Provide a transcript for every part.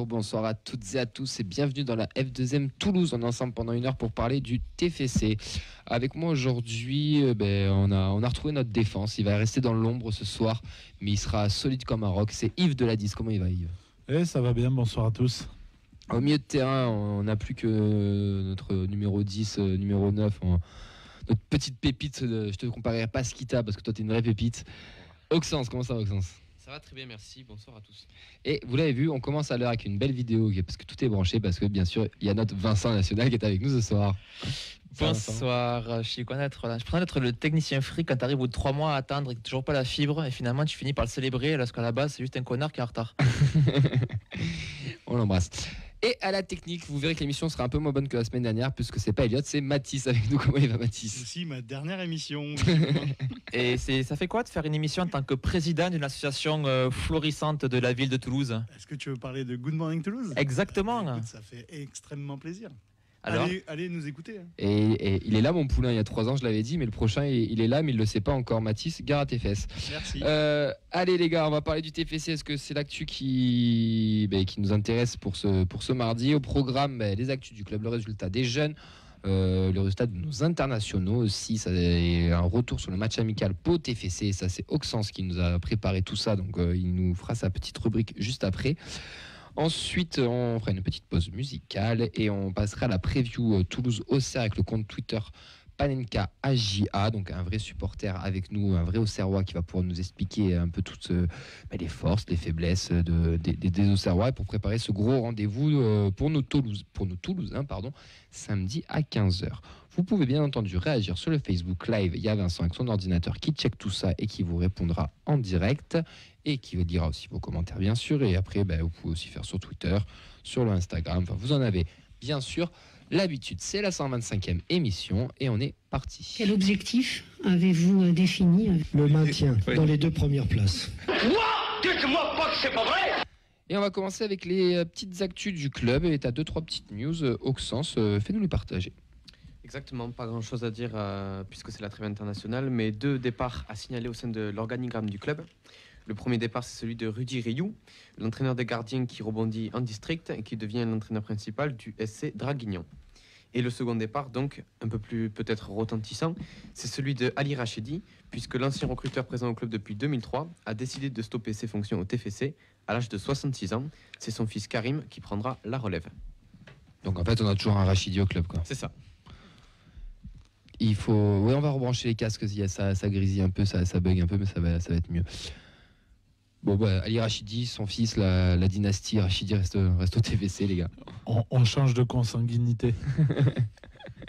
bonsoir à toutes et à tous et bienvenue dans la F2M Toulouse. On est ensemble pendant 1 heure pour parler du TFC. Avec moi aujourd'hui, on a retrouvé notre défense. Il va rester dans l'ombre ce soir, mais il sera solide comme un roc. C'est Yves Deladis. Comment il va, Yves ? Ça va bien, bonsoir à tous. Au milieu de terrain, on n'a plus que notre numéro 10, numéro 9, notre petite pépite. Je te comparerai pas à Skita parce que toi, tu es une vraie pépite. Oxens, comment ça va, Oxens ? Ça va très bien, merci. Bonsoir à tous. Et vous l'avez vu, on commence à l'heure avec une belle vidéo parce que tout est branché, parce que bien sûr, il y a notre Vincent National qui est avec nous ce soir. Bonsoir, je suis content d'être le technicien free quand tu arrives au 3 mois à attendre et que tu n'as toujours pas la fibre et finalement tu finis par le célébrer alors qu'à la base c'est juste un connard qui est en retard. On l'embrasse. Et à la technique, vous verrez que l'émission sera un peu moins bonne que la semaine dernière puisque c'est pas Elliot, c'est Mathis avec nous. Comment il va, Mathis ? C'est aussi ma dernière émission. Et ça fait quoi de faire une émission en tant que président d'une association florissante de la ville de Toulouse ? Est-ce que tu veux parler de Good Morning Toulouse ? Exactement. Écoute, ça fait extrêmement plaisir. Alors, allez nous écouter. Et il est là, mon poulain, il y a 3 ans, je l'avais dit, mais le prochain, il est là, mais il le sait pas encore. Mathis, gare à tes fesses. Merci. Allez les gars, on va parler du TFC. Est-ce que c'est l'actu qui nous intéresse pour ce mardi ? Au programme, les actus du club, le résultat des jeunes, le résultat de nos internationaux aussi. Ça est un retour sur le match amical Pau TFC. Et ça, c'est Oxens qui nous a préparé tout ça, donc il nous fera sa petite rubrique juste après. Ensuite, on fera une petite pause musicale et on passera à la preview Toulouse-Auxerre avec le compte Twitter Panenka AJA, donc un vrai supporter avec nous, un vrai Auxerrois qui va pouvoir nous expliquer un peu toutes les forces, les faiblesses des Auxerrois, et pour préparer ce gros rendez-vous pour nos Toulousains, samedi à 15h. Vous pouvez bien entendu réagir sur le Facebook Live. Il y a Vincent avec son ordinateur qui check tout ça et qui vous répondra en direct et qui vous dira aussi vos commentaires, bien sûr. Et après, vous pouvez aussi faire sur Twitter, sur le Instagram. Enfin, vous en avez bien sûr l'habitude. C'est la 125e émission et on est parti. Quel objectif avez-vous défini ? Le maintien dans les 2 premières places. Quoi ? Dites-moi pas que c'est pas vrai ! Et on va commencer avec les petites actus du club. Et tu as 2-3 petites news. Oxens, fais-nous les partager. exactement, pas grand chose à dire puisque c'est la trêve internationale, mais 2 départs à signaler au sein de l'organigramme du club. Le premier départ, c'est celui de Rudy Rioux, l'entraîneur des gardiens qui rebondit en district et qui devient l'entraîneur principal du SC Draguignan. Et le second départ, donc un peu plus peut-être retentissant, c'est celui de Ali Rachidi, puisque l'ancien recruteur présent au club depuis 2003 a décidé de stopper ses fonctions au TFC à l'âge de 66 ans. C'est son fils Karim qui prendra la relève. Donc en fait, on a toujours un Rachidi au club, quoi. C'est ça. Il faut... Oui, on va rebrancher les casques, ça grésille un peu, ça bug un peu, mais ça va être mieux. Bon, Ali Rachidi, son fils, la dynastie Rachidi reste au TFC, les gars. On change de consanguinité.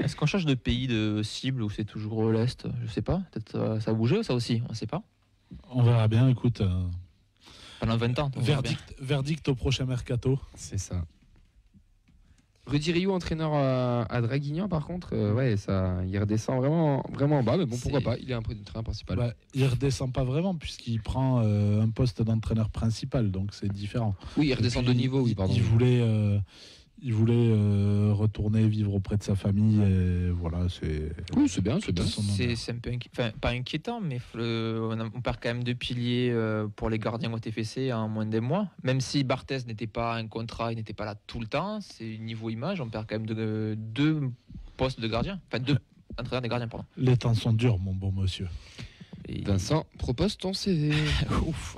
Est-ce qu'on change de pays de cible ou c'est toujours l'Est ? Je sais pas. Peut-être ça a bougé, ça aussi, on sait pas. On verra bien, écoute. Pendant 20 ans. Verdict au prochain mercato. C'est ça. Rudy Rioux, entraîneur à Draguignan, par contre, il redescend vraiment en bas, mais bon, pourquoi pas, il est un entraîneur principal. Il redescend pas vraiment, puisqu'il prend un poste d'entraîneur principal, donc c'est différent. Oui, il redescend de niveau, oui, pardon. Il voulait retourner vivre auprès de sa famille, et voilà, c'est... Oui, c'est bien. C'est un peu pas inquiétant, mais on perd quand même 2 piliers pour les gardiens au TFC en moins d'1 mois. Même si Barthez n'était pas un contrat, il n'était pas là tout le temps, c'est niveau image, on perd quand même 2 postes de gardiens. Enfin, 2 entraîneurs des gardiens, pardon. Les temps sont durs, mon bon monsieur. Vincent, propose ton CV. Ouf.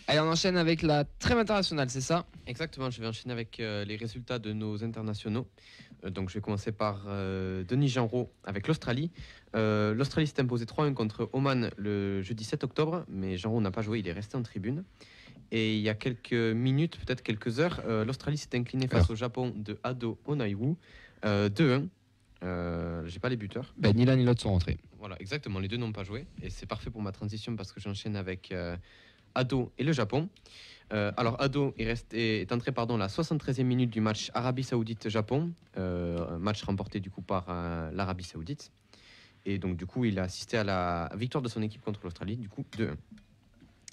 Allez, on enchaîne avec la trêve internationale, c'est ça ? Exactement, je vais enchaîner avec les résultats de nos internationaux. Donc je vais commencer par Denis Genreau avec l'Australie. L'Australie s'est imposée 3-1 contre Oman le jeudi 7 octobre, mais Genreau n'a pas joué, il est resté en tribune. Et il y a quelques minutes, peut-être quelques heures, l'Australie s'est inclinée face au Japon de Ado Onaiwu 2-1. J'ai pas les buteurs. Ni l'un ni l'autre sont rentrés. Voilà, exactement, les 2 n'ont pas joué. Et c'est parfait pour ma transition parce que j'enchaîne avec... Ado et le Japon. Alors Ado est entré à la 73e minute du match Arabie Saoudite-Japon, match remporté du coup par l'Arabie Saoudite. Et donc du coup il a assisté à la victoire de son équipe contre l'Australie, du coup 2-1.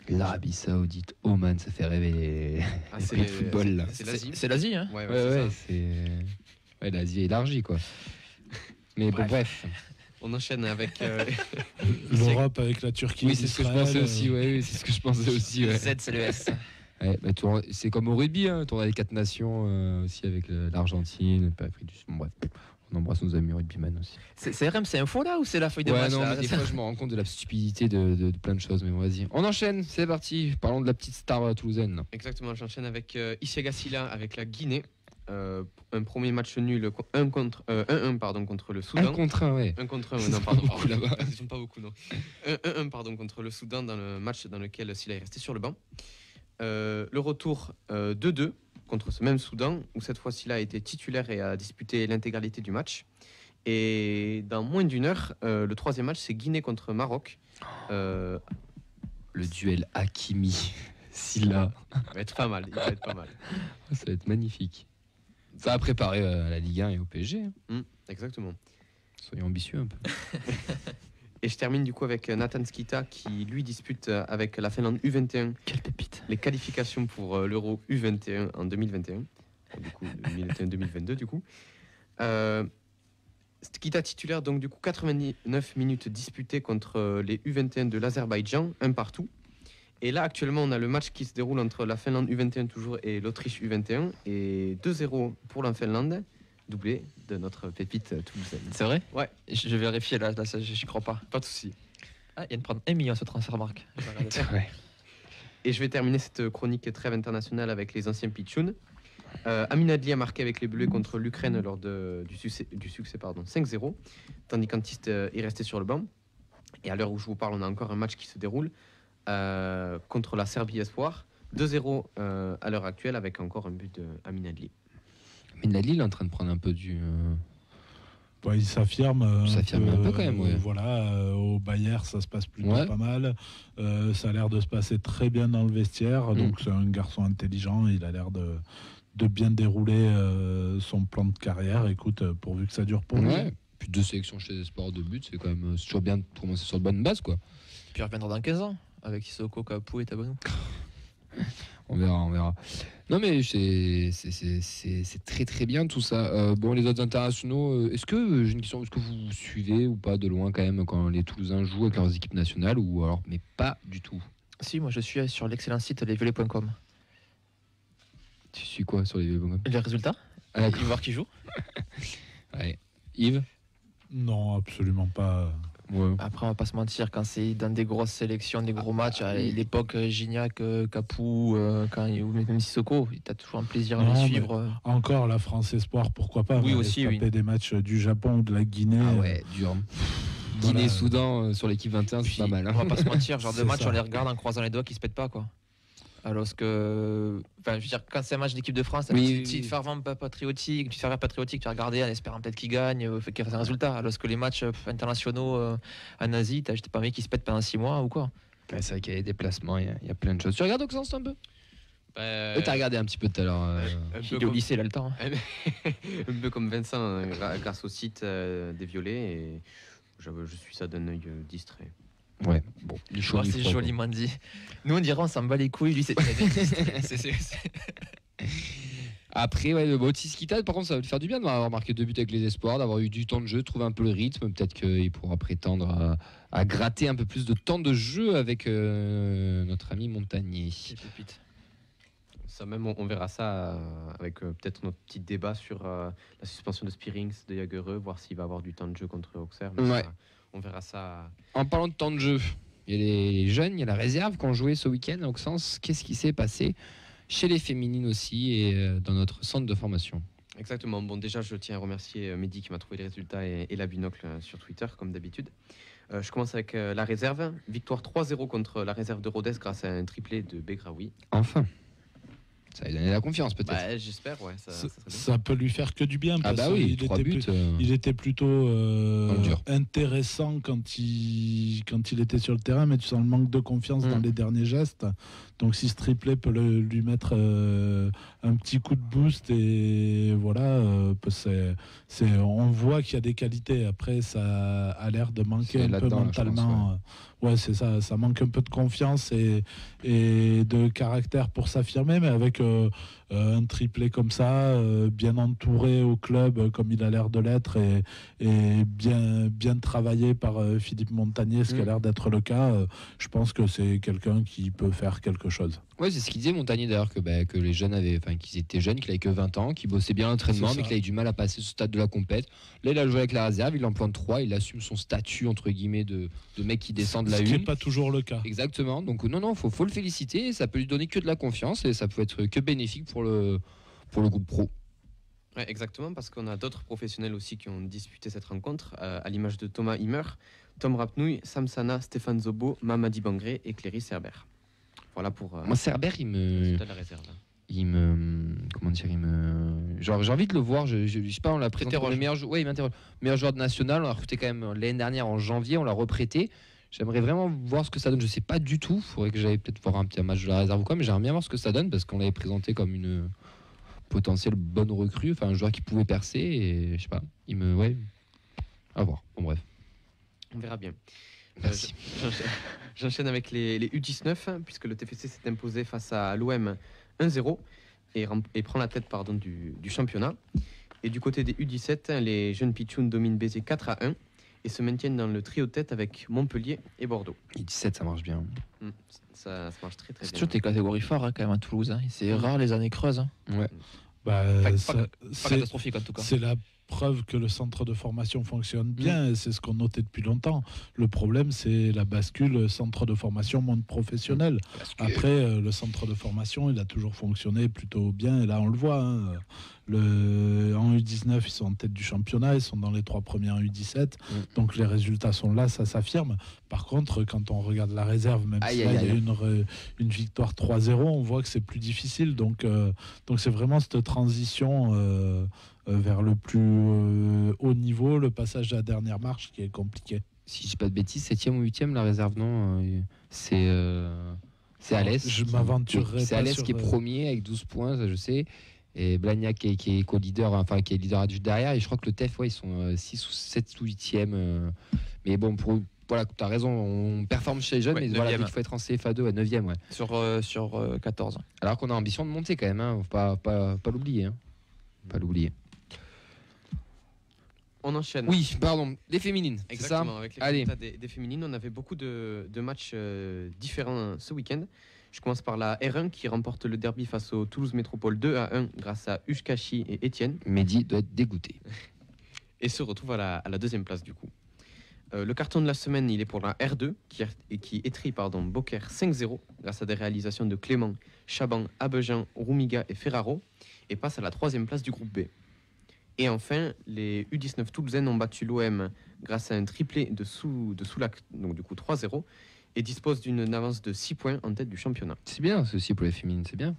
L'Arabie Saoudite, Oman, ça fait rêver c'est le football là. C'est l'Asie, hein. Ouais, c'est l'Asie élargie, quoi. Mais bref. On enchaîne avec l'Europe avec la Turquie. Oui, c'est ce que je pensais aussi. C'est ce que je pensais aussi. Z, c'est le S. Ouais, bah, c'est comme au rugby, hein, tournoi des 4 nations aussi avec l'Argentine, l'Afrique du Sud. Bon, bref, on embrasse nos amis rugbyman aussi. C'est RMC Info là ou c'est la feuille de Ouais, match non, là mais des fois je me rends compte de la stupidité de plein de choses. Mais bon, vas-y, on enchaîne, c'est parti. Parlons de la petite star toulousaine. Exactement, j'enchaîne avec Isiaga Silla avec la Guinée. Un premier match nul 1-1 contre le Soudan. 1 contre 1, ouais. 1 contre 1, non, pardon. Beaucoup là-bas. Ils sont pas beaucoup, non. 1-1 pardon, contre le Soudan dans le match dans lequel Silla est resté sur le banc. Le retour 2-2 contre ce même Soudan, où cette fois Silla a été titulaire et a disputé l'intégralité du match. Et dans moins d'une heure, le troisième match, c'est Guinée contre Maroc. Le duel Hakimi-Silla. Il va être pas mal, il va être pas mal. Ça va être magnifique. Ça a préparé à la Ligue 1 et au PSG. Exactement. Soyons ambitieux un peu. Et je termine du coup avec Nathan Skita qui lui dispute avec la Finlande U21. Quelle pépite. Les qualifications pour l'Euro U21 en 2021. Du coup, 2021-2022 du coup. Skita titulaire, donc du coup 89 minutes disputées contre les U21 de l'Azerbaïdjan, un partout. Et là actuellement on a le match qui se déroule entre la Finlande U21 toujours et l'Autriche U21. Et 2-0 pour la Finlande, doublé de notre pépite toulousaine. C'est vrai? Ouais. Je vais vérifier là, je crois pas. Pas de souci. Ah, il vient de prendre 1 million ce transfert marque. Ouais. Et je vais terminer cette chronique trêve internationale avec les anciens pitchouns. Amin Adli a marqué avec les Bleus contre l'Ukraine lors du succès 5-0, tandis qu'Antiste est resté sur le banc. Et à l'heure où je vous parle, on a encore un match qui se déroule contre la Serbie Espoir. 2-0 à l'heure actuelle avec encore un but d'Amin Adli. Amin Adli, il est en train de prendre un peu du... Ouais, il s'affirme. Un peu quand même, ouais. Voilà, au Bayern, ça se passe plutôt Ouais. pas mal. Ça a l'air de se passer très bien dans le vestiaire. Donc c'est un garçon intelligent. Il a l'air de bien dérouler son plan de carrière. Écoute, pourvu que ça dure pour lui. Ouais. Puis 2 sélections chez les sports de but, c'est quand même toujours bien de commencer sur de bonnes bases, quoi. Puis il reviendra dans 15 ans avec Sissoko, Kapou et Tabonou. On verra. Non mais c'est très très bien tout ça. Bon, les autres internationaux, j'ai une question, est-ce que vous suivez ou pas de loin quand même quand les Toulousains jouent avec leurs équipes nationales ou alors mais pas du tout? Si, moi je suis sur l'excellent site lesviolets.com. Tu suis quoi sur les Les résultats, Ah, et voir qui joue. Ouais. Yves? Non, absolument pas. Ouais. Après, on va pas se mentir, quand c'est dans des grosses sélections, des gros matchs, à l'époque Gignac, Capou, ou même Sissoko, t'as toujours un plaisir à Non, les mais suivre. Encore la France Espoir, pourquoi pas. Oui, mais aussi, taper oui. des matchs du Japon ou de la Guinée. Ah ouais, dur. Voilà. Guinée-Soudan sur l'équipe 21, c'est Puis, pas mal. On va pas se mentir, genre de C'est match, ça. on les regarde en croisant les doigts qui se pètent pas, quoi. Alors que, enfin, je veux dire, quand c'est un match d'équipe de France, Oui, tu oui, te oui. fais fervent patriotique, tu vas regarder en espérant peut-être qu'il gagne, qu'il fasse un résultat. Alors que les matchs internationaux en Asie, t'as pas un mec qui se pète pendant 6 mois ou quoi. Ouais, c'est vrai qu'il y a des déplacements, il y a plein de choses. Tu regardes Auxence un peu? T'as regardé un petit peu tout à l'heure. Un Il peu est au comme- lycée, là, le temps. un peu comme Vincent, grâce au site des Violets. Et je suis ça d'un œil distrait. Ouais, bon, les Oh, c'est joliment dit. Nous, on dirait on s'en bat les couilles. Lui, c'est. Après, ouais, le Bautista, par contre, ça va lui faire du bien d'avoir marqué 2 buts avec les espoirs, d'avoir eu du temps de jeu, trouver un peu le rythme. Peut-être qu'il pourra prétendre à gratter un peu plus de temps de jeu avec notre ami Montagnier. Ça même, on verra ça avec peut-être notre petit débat sur la suspension de Spearings de Jagereux, voir s'il va avoir du temps de jeu contre Auxerre. Mais Ouais. ça, on verra ça. En parlant de temps de jeu, il y a les jeunes, il y a la réserve qui ont joué ce week-end à Auxence. Qu'est-ce qui s'est passé chez les féminines aussi et dans notre centre de formation? Exactement. Bon, déjà, je tiens à remercier Mehdi qui m'a trouvé les résultats et la binocle sur Twitter, comme d'habitude. Je commence avec la réserve. Victoire 3-0 contre la réserve de Rodez grâce à un triplé de Begraoui. Enfin, ça va lui donner la confiance peut-être. Bah, j'espère, ouais. Ça serait bien. Ça peut lui faire que du bien. Ah Parce bah oui, qu'il 3 était buts. Il était plutôt dur. intéressant quand il était sur le terrain, mais tu sens le manque de confiance dans les derniers gestes. Donc si ce triplé peut lui mettre un petit coup de boost, et voilà, on voit qu'il y a des qualités. Après, ça a l'air de manquer C'est un peu là-dedans, là, je mentalement. pense, Ouais, c'est ça. Ça manque un peu de confiance et de caractère pour s'affirmer, mais avec un triplé comme ça, bien entouré au club comme il a l'air de l'être et bien travaillé par Philippe Montagnier, ce qui a l'air d'être le cas, je pense que c'est quelqu'un qui peut faire quelque chose. Ouais, c'est ce qu'il disait Montagnier d'ailleurs que les jeunes qu'ils étaient jeunes, qu'il avait que 20 ans, qu'ils bossaient bien l'entraînement, C'est mais ça. qu'il avait du mal à passer ce stade de la compète. Là, il a joué avec la réserve, il en plante 3, il assume son statut entre guillemets de mec qui descend de la Ce qui n'est une. pas toujours le cas. Exactement. Donc non, faut le féliciter. Ça peut lui donner que de la confiance et ça peut être que bénéfique pour le groupe pro. Ouais, exactement, parce qu'on a d'autres professionnels aussi qui ont disputé cette rencontre, à l'image de Thomas Himmer, Tom Rapnouille, Sam Sana, Stéphane Zobo, Mamadi Bangré et Cléry Cerbère. Voilà pour Moi, Cerber, le résultat de la réserve. Genre, j'ai envie de le voir. Je sais pas, on l'a prêté comme T'interroges. le meilleur joueur. Ouais, il m'interroge. Meilleur joueur de national. On l'a recruté quand même l'année dernière en janvier. On l'a reprêté. J'aimerais vraiment voir ce que ça donne. Je sais pas du tout. Faudrait que j'aille peut-être voir un petit match de la réserve ou quoi. Mais j'aimerais bien voir ce que ça donne parce qu'on l'avait présenté comme une potentielle bonne recrue. Enfin, un joueur qui pouvait percer. Et je sais pas. À voir. Bon, bref. On verra bien. Merci. J'enchaîne avec les U19, puisque le TFC s'est imposé face à l'OM 1-0 et prend la tête du championnat. Et du côté des U17, les jeunes Pichounes dominent Béziers 4-1 et se maintiennent dans le trio de tête avec Montpellier et Bordeaux. Et 17, ça marche bien. Ça marche très très C'est bien. toujours tes catégories phares quand même à Toulouse. C'est rare les années creuses. Ouais. Bah, Pas ça- c'est- catastrophique en tout cas. C'est la preuve que le centre de formation fonctionne bien, et c'est ce qu'on notait depuis longtemps. Le problème, c'est la bascule centre de formation monde professionnel. Après, le centre de formation, il a toujours fonctionné plutôt bien, et là, on le voit. Hein. En U19, ils sont en tête du championnat, ils sont dans les 3 premiers en U17, donc les résultats sont là, ça s'affirme. Par contre, quand on regarde la réserve, même Aïe, si là, aïe, il y a aïe. une victoire 3-0, on voit que c'est plus difficile. Donc c'est vraiment cette transition vers le plus haut niveau, le passage à la dernière marche qui est compliqué. Si je dis pas de bêtises, 7e ou 8e la réserve, non c'est Alès. Je m'aventurerai C'est pas Alès sur, qui est premier avec 12 points, ça je sais. Et Blagnac qui est co-leader, enfin qui est leader adjudant derrière. Et je crois que le TEF, ils sont 6 ou 7 ou 8e. Mais bon, voilà, tu as raison, on performe chez les jeunes, Ouais, mais voilà, 9e. il faut être en CFA2 à 9e. Ouais. Sur 14. Alors qu'on a ambition de monter quand même, hein. Faut pas l'oublier. Hein. Pas l'oublier. On enchaîne. Oui, pardon, les féminines, c'est ça. Exactement, avec les Allez. résultats des féminines, on avait beaucoup de matchs différents ce week-end. Je commence par la R1 qui remporte le derby face au Toulouse Métropole 2-1 grâce à Ushkashi et Étienne Mehdi doit être dégoûté. et se retrouve à la deuxième place du coup. Le carton de la semaine, il est pour la R2 qui étrie Beaucaire 5-0 grâce à des réalisations de Clément, Chaban, Abejan, Roumiga et Ferraro et passe à la troisième place du groupe B. Et enfin, les U19 toulousaines ont battu l'OM grâce à un triplé de Soulac, donc du coup 3-0, et disposent d'une avance de 6 points en tête du championnat. C'est bien, ceci pour les féminines, c'est bien.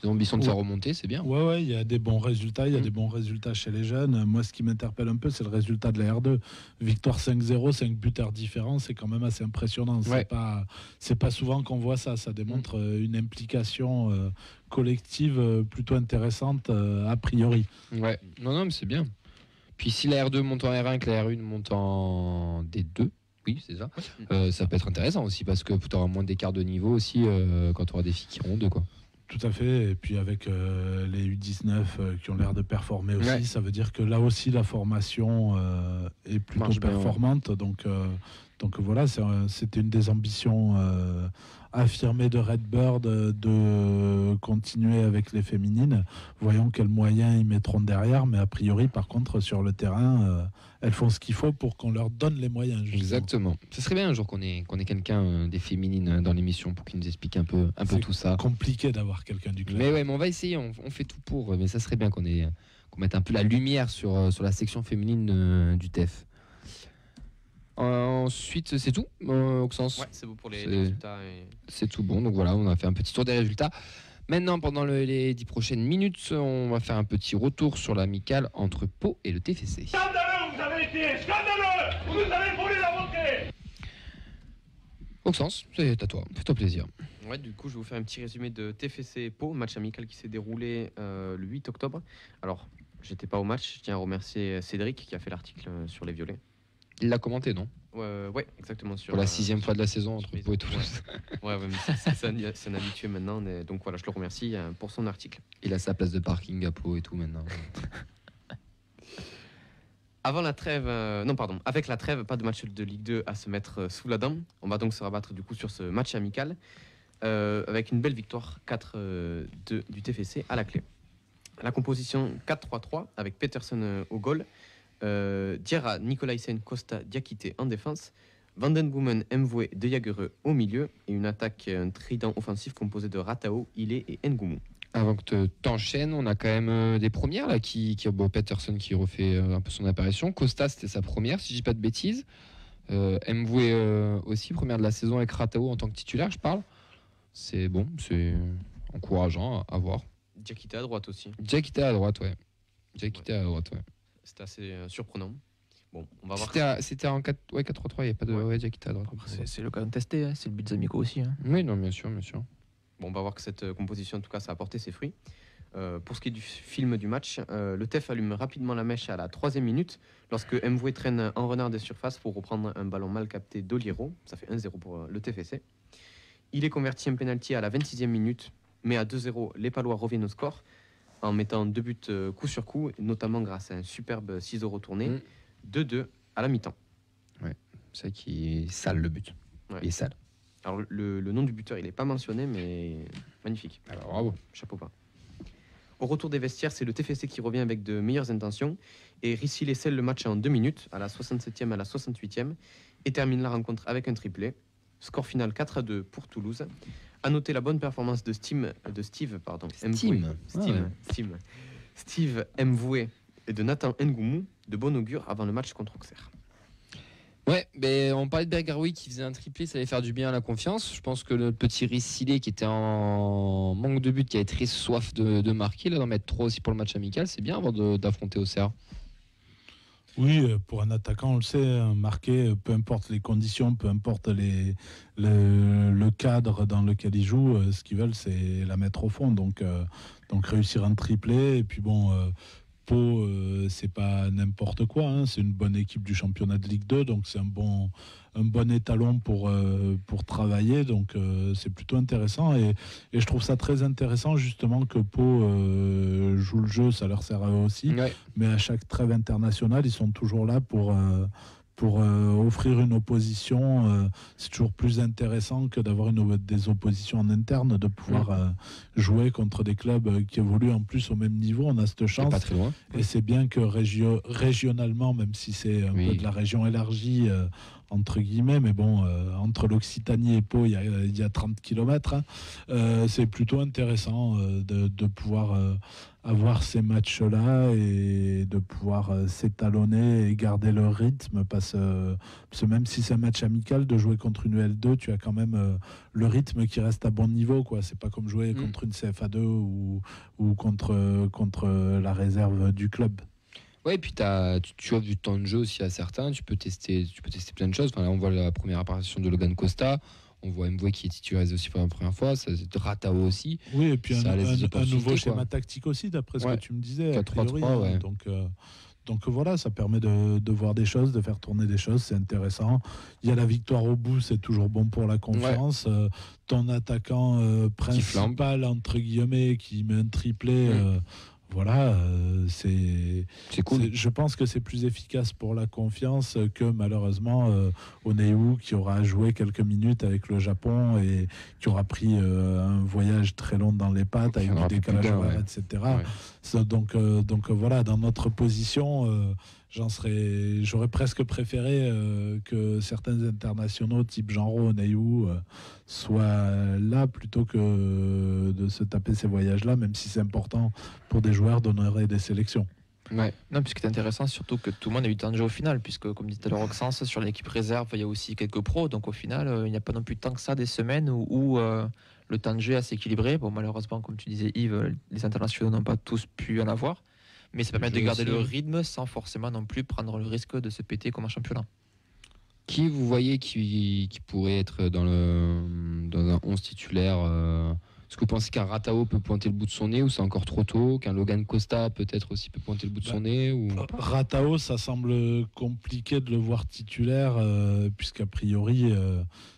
Ils ont ambition de faire remonter, c'est bien. Ouais, il y a des bons résultats. Il y a des bons résultats chez les jeunes. Moi, ce qui m'interpelle un peu, c'est le résultat de la R2. Victoire 5-0, 5 buteurs différents, c'est quand même assez impressionnant. Ouais. C'est pas souvent qu'on voit ça. Ça démontre une implication collective plutôt intéressante a priori. Ouais, non, mais c'est bien. Puis si la R2 monte en R1 et que la R1 monte en D2, oui, c'est ça, ça peut être intéressant aussi parce que tu auras moins d'écart de niveau aussi quand tu auras des filles qui auront deux, quoi. Tout à fait. Et puis avec les U19 qui ont l'air de performer aussi, Ouais. ça veut dire que là aussi la formation est plutôt Marche bien, performante. Donc voilà, c'était une des ambitions affirmées de Redbird de continuer avec les féminines. Voyons quels moyens ils mettront derrière. Mais a priori, par contre, sur le terrain, elles font ce qu'il faut pour qu'on leur donne les moyens. justement. Exactement. Ce serait bien un jour qu'on ait quelqu'un des féminines dans l'émission pour qu'il nous explique un peu C'est tout ça. compliqué d'avoir quelqu'un du club. Mais ouais, mais on va essayer, on fait tout pour. Mais ça serait bien qu'on mette un peu la lumière sur la section féminine du TEF. Ensuite, c'est tout, Auxence. Ouais, c'est beau pour les C'est- résultats. C'est tout bon. Donc voilà, on a fait un petit tour des résultats. Maintenant, pendant les 10 prochaines minutes, on va faire un petit retour sur l'amicale entre Pau et le TFC. Scandaleux, vous avez été scandaleux. Vous avez volé la montée. Auxence, c'est à toi. Fais-toi plaisir. Ouais, du coup, je vais vous faire un petit résumé de TFC Pau, match amical qui s'est déroulé le 8 octobre. Alors, j'étais pas au match, je tiens à remercier Cédric qui a fait l'article sur les violets. Il l'a commenté, non? Ouais, exactement. Sur, Pour la 6e fois de la saison entre sur Pau et Toulouse. Ouais, mais c'est un habitué maintenant. Donc voilà, je le remercie pour son article. Il a sa place de parking à Pau et tout maintenant. Avant la trêve, avec la trêve, pas de match de Ligue 2 à se mettre sous la dent. On va donc se rabattre du coup sur ce match amical. avec une belle victoire 4-2 du TFC à la clé. La composition 4-3-3 avec Peterson au goal, Diarra, Nicolaisen, Costa, Diakité en défense, Vandenboomen, Mvoué, De Jagereux au milieu et une attaque, un trident offensif composé de Ratao, Ilé et Ngoumou. Avant que tu t'enchaînes, on a quand même des premières là Peterson qui refait un peu son apparition. Costa, c'était sa première, si je dis pas de bêtises. Mvoué aussi, première de la saison avec Ratao en tant que titulaire, je parle. C'est bon, c'est encourageant à voir. Diakité à droite aussi. Diakité à droite, ouais. C'était assez surprenant. Bon, on va voir. C'était en 4-3-3, il n'y a pas de Diakité à droite. C'est l'occasion de tester, hein. C'est le but des amicaux aussi. Hein. Oui, non, bien sûr. Bon, on va voir que cette composition, en tout cas, ça a apporté ses fruits. Pour ce qui est du film du match, le TEF allume rapidement la mèche à la 3e minute lorsque Mvoué traîne en renard des surfaces pour reprendre un ballon mal capté d'Oliero. Ça fait 1-0 pour le TFC. Il est converti en pénalty à la 26e minute, mais à 2-0, les Palois reviennent au score en mettant 2 buts coup sur coup, notamment grâce à un superbe ciseau retourné. 2-2 à la mi-temps. Ouais, c'est ça qui est sale le but. Ouais. Il est sale. Alors le nom du buteur, il n'est pas mentionné, mais magnifique. Alors, bravo. Chapeau bas. Au retour des vestiaires, c'est le TFC qui revient avec de meilleures intentions et Rissi scelle le match en 2 minutes, à la 67e à la 68e, et termine la rencontre avec un triplé. Score final 4-2 pour Toulouse. À noter la bonne performance de Steve Mvoué et de Nathan Ngoumou, de bon augure avant le match contre Auxerre. Ouais, mais on parlait de Bergaroui qui faisait un triplé, ça allait faire du bien à la confiance. Je pense que le petit Rissilé qui était en manque de but, qui avait très soif de marquer, là, d'en mettre 3 aussi pour le match amical, c'est bien avant d'affronter Auxerre. Oui, pour un attaquant, on le sait, marquer, peu importe les conditions, peu importe le cadre dans lequel il joue, ce qu'ils veulent, c'est la mettre au fond. Donc réussir un triplé, et puis bon... Pau, c'est pas n'importe quoi, hein. C'est une bonne équipe du championnat de Ligue 2, donc c'est un bon étalon pour travailler, donc c'est plutôt intéressant et je trouve ça très intéressant justement que Pau joue le jeu, ça leur sert à eux aussi, mais à chaque trêve internationale, ils sont toujours là pour offrir une opposition. C'est toujours plus intéressant que d'avoir des oppositions en interne, de pouvoir jouer contre des clubs qui évoluent en plus au même niveau. On a cette chance. Pas très loin. Et c'est bien que régionalement, même si c'est un peu de la région élargie, entre guillemets, mais bon, entre l'Occitanie et Pau, il y a 30 km. C'est plutôt intéressant de pouvoir avoir ces matchs-là et de pouvoir s'étalonner et garder le rythme, parce que même si c'est un match amical, de jouer contre une L2, tu as quand même le rythme qui reste à bon niveau, quoi. C'est pas comme jouer contre une CFA2 ou contre la réserve du club. Ouais, et puis tu offres du temps de jeu aussi à certains, tu peux tester plein de choses. Enfin, là, on voit la première apparition de Logan Costa, on voit Mvoué qui est titularisé aussi pour la première fois, Ratao aussi. Oui, et puis un nouveau schéma quoi. Tactique aussi, d'après ce que tu me disais. 4-3-3, ouais. Donc voilà, ça permet de voir des choses, de faire tourner des choses, c'est intéressant. Il y a la victoire au bout, c'est toujours bon pour la confiance. Ton attaquant principal, entre guillemets, qui met un triplé... Voilà, c'est cool. Je pense que c'est plus efficace pour la confiance que malheureusement Oneiwu, qui aura joué quelques minutes avec le Japon et qui aura pris un voyage très long dans les pattes avec du décalage horaire, etc. Donc voilà, dans notre position, j'aurais presque préféré que certains internationaux type Genro, Oneiwu soient là plutôt que de se taper ces voyages-là, même si c'est important pour des joueurs d'honorer des sélections. Ouais. Non, puisque c'est intéressant, surtout que tout le monde a eu le temps de jouer au final, puisque comme dit tout à l'heure Oxens, sur l'équipe réserve, il y a aussi quelques pros, donc au final, il n'y a pas non plus tant que ça des semaines où le temps de jeu est assez équilibré. Bon, malheureusement, comme tu disais Yves, les internationaux n'ont pas tous pu en avoir, mais ça permet de garder le rythme sans forcément non plus prendre le risque de se péter comme un championnat. Qui vous voyez qui pourrait être dans un 11 titulaire Est-ce que vous pensez qu'un Ratao peut pointer le bout de son nez, ou c'est encore trop tôt? Qu'un Logan Costa peut-être aussi peut pointer le bout de son nez ou... Ratao, ça semble compliqué de le voir titulaire, puisqu'a priori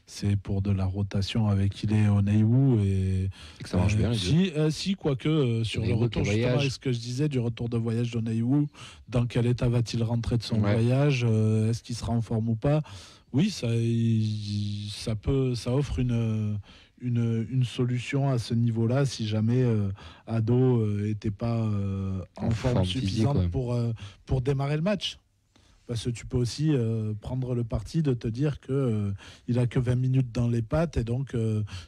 c'est pour de la rotation avec Oneiwu et que ça marche bien. Si, quoique sur le retour, justement, avec ce que je disais du retour de voyage d'Oneiwu, dans quel état va-t-il rentrer de son voyage, est-ce qu'il sera en forme ou pas? Oui, ça offre une solution à ce niveau-là si jamais Ado n'était pas en forme suffisante physique, pour démarrer le match. Parce que tu peux aussi prendre le parti de te dire qu'il a que 20 minutes dans les pattes et donc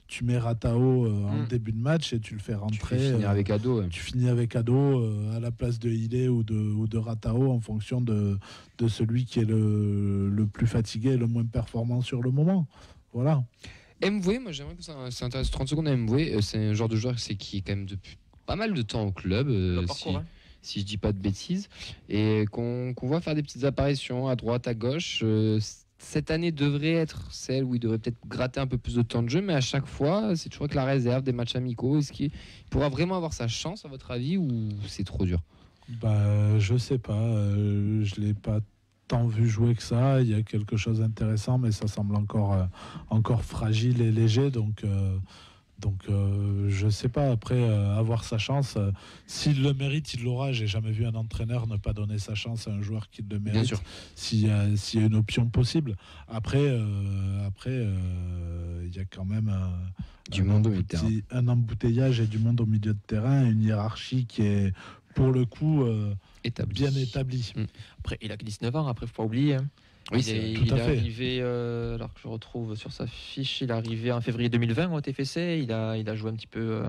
tu mets Ratao en début de match et tu le fais rentrer. Tu finis avec Ado. Tu finis avec Ado à la place de Hillé ou de Ratao en fonction de celui qui est le plus fatigué et le moins performant sur le moment. Voilà. MV, moi j'aimerais que ça s'intéresse 30 secondes à MV. C'est un genre de joueur qui est quand même depuis pas mal de temps au club. Si je dis pas de bêtises, et qu'on voit faire des petites apparitions à droite, à gauche. Cette année devrait être celle où il devrait peut-être gratter un peu plus de temps de jeu, mais à chaque fois, c'est toujours que la réserve des matchs amicaux. Est-ce qu'il pourra vraiment avoir sa chance, à votre avis, ou c'est trop dur? Je sais pas. Je l'ai pas tant vu jouer que ça. Il y a quelque chose d'intéressant, mais ça semble encore fragile et léger, donc je sais pas, après avoir sa chance, s'il le mérite, il l'aura. J'ai jamais vu un entraîneur ne pas donner sa chance à un joueur qui le mérite. Bien sûr. S'il y a une option possible. Après, il y a quand même un embouteillage et du monde au milieu de terrain, une hiérarchie qui est pour le coup bien établie. Après, il a que 19 ans, après, faut pas oublier. Oui, il est arrivé, alors que je retrouve sur sa fiche, il est arrivé en février 2020 au TFC. Il a joué un petit peu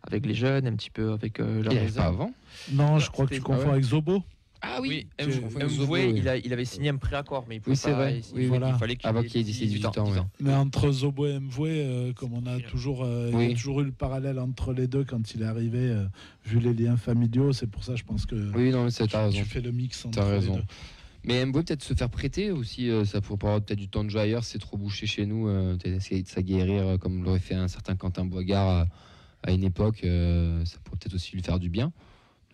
avec les jeunes, un petit peu avec la réserve. Pas avant? Non, je crois que tu confonds avec Zobo. Ah oui, il avait signé un préaccord, mais il pouvait c'est vrai. Il fallait qu'il ait 18 ans. Mais entre Zobo et Mvoué, comme on a toujours, il y a toujours eu le parallèle entre les deux quand il est arrivé, vu les liens familiaux, c'est pour ça, je pense que tu fais le mix entre les deux. Mais Mvoué peut-être se faire prêter aussi, ça pourrait avoir peut-être du temps de jeu ailleurs, c'est trop bouché chez nous, peut-être essayer de s'aguerrir comme l'aurait fait un certain Quentin Boigard à une époque, ça pourrait peut-être aussi lui faire du bien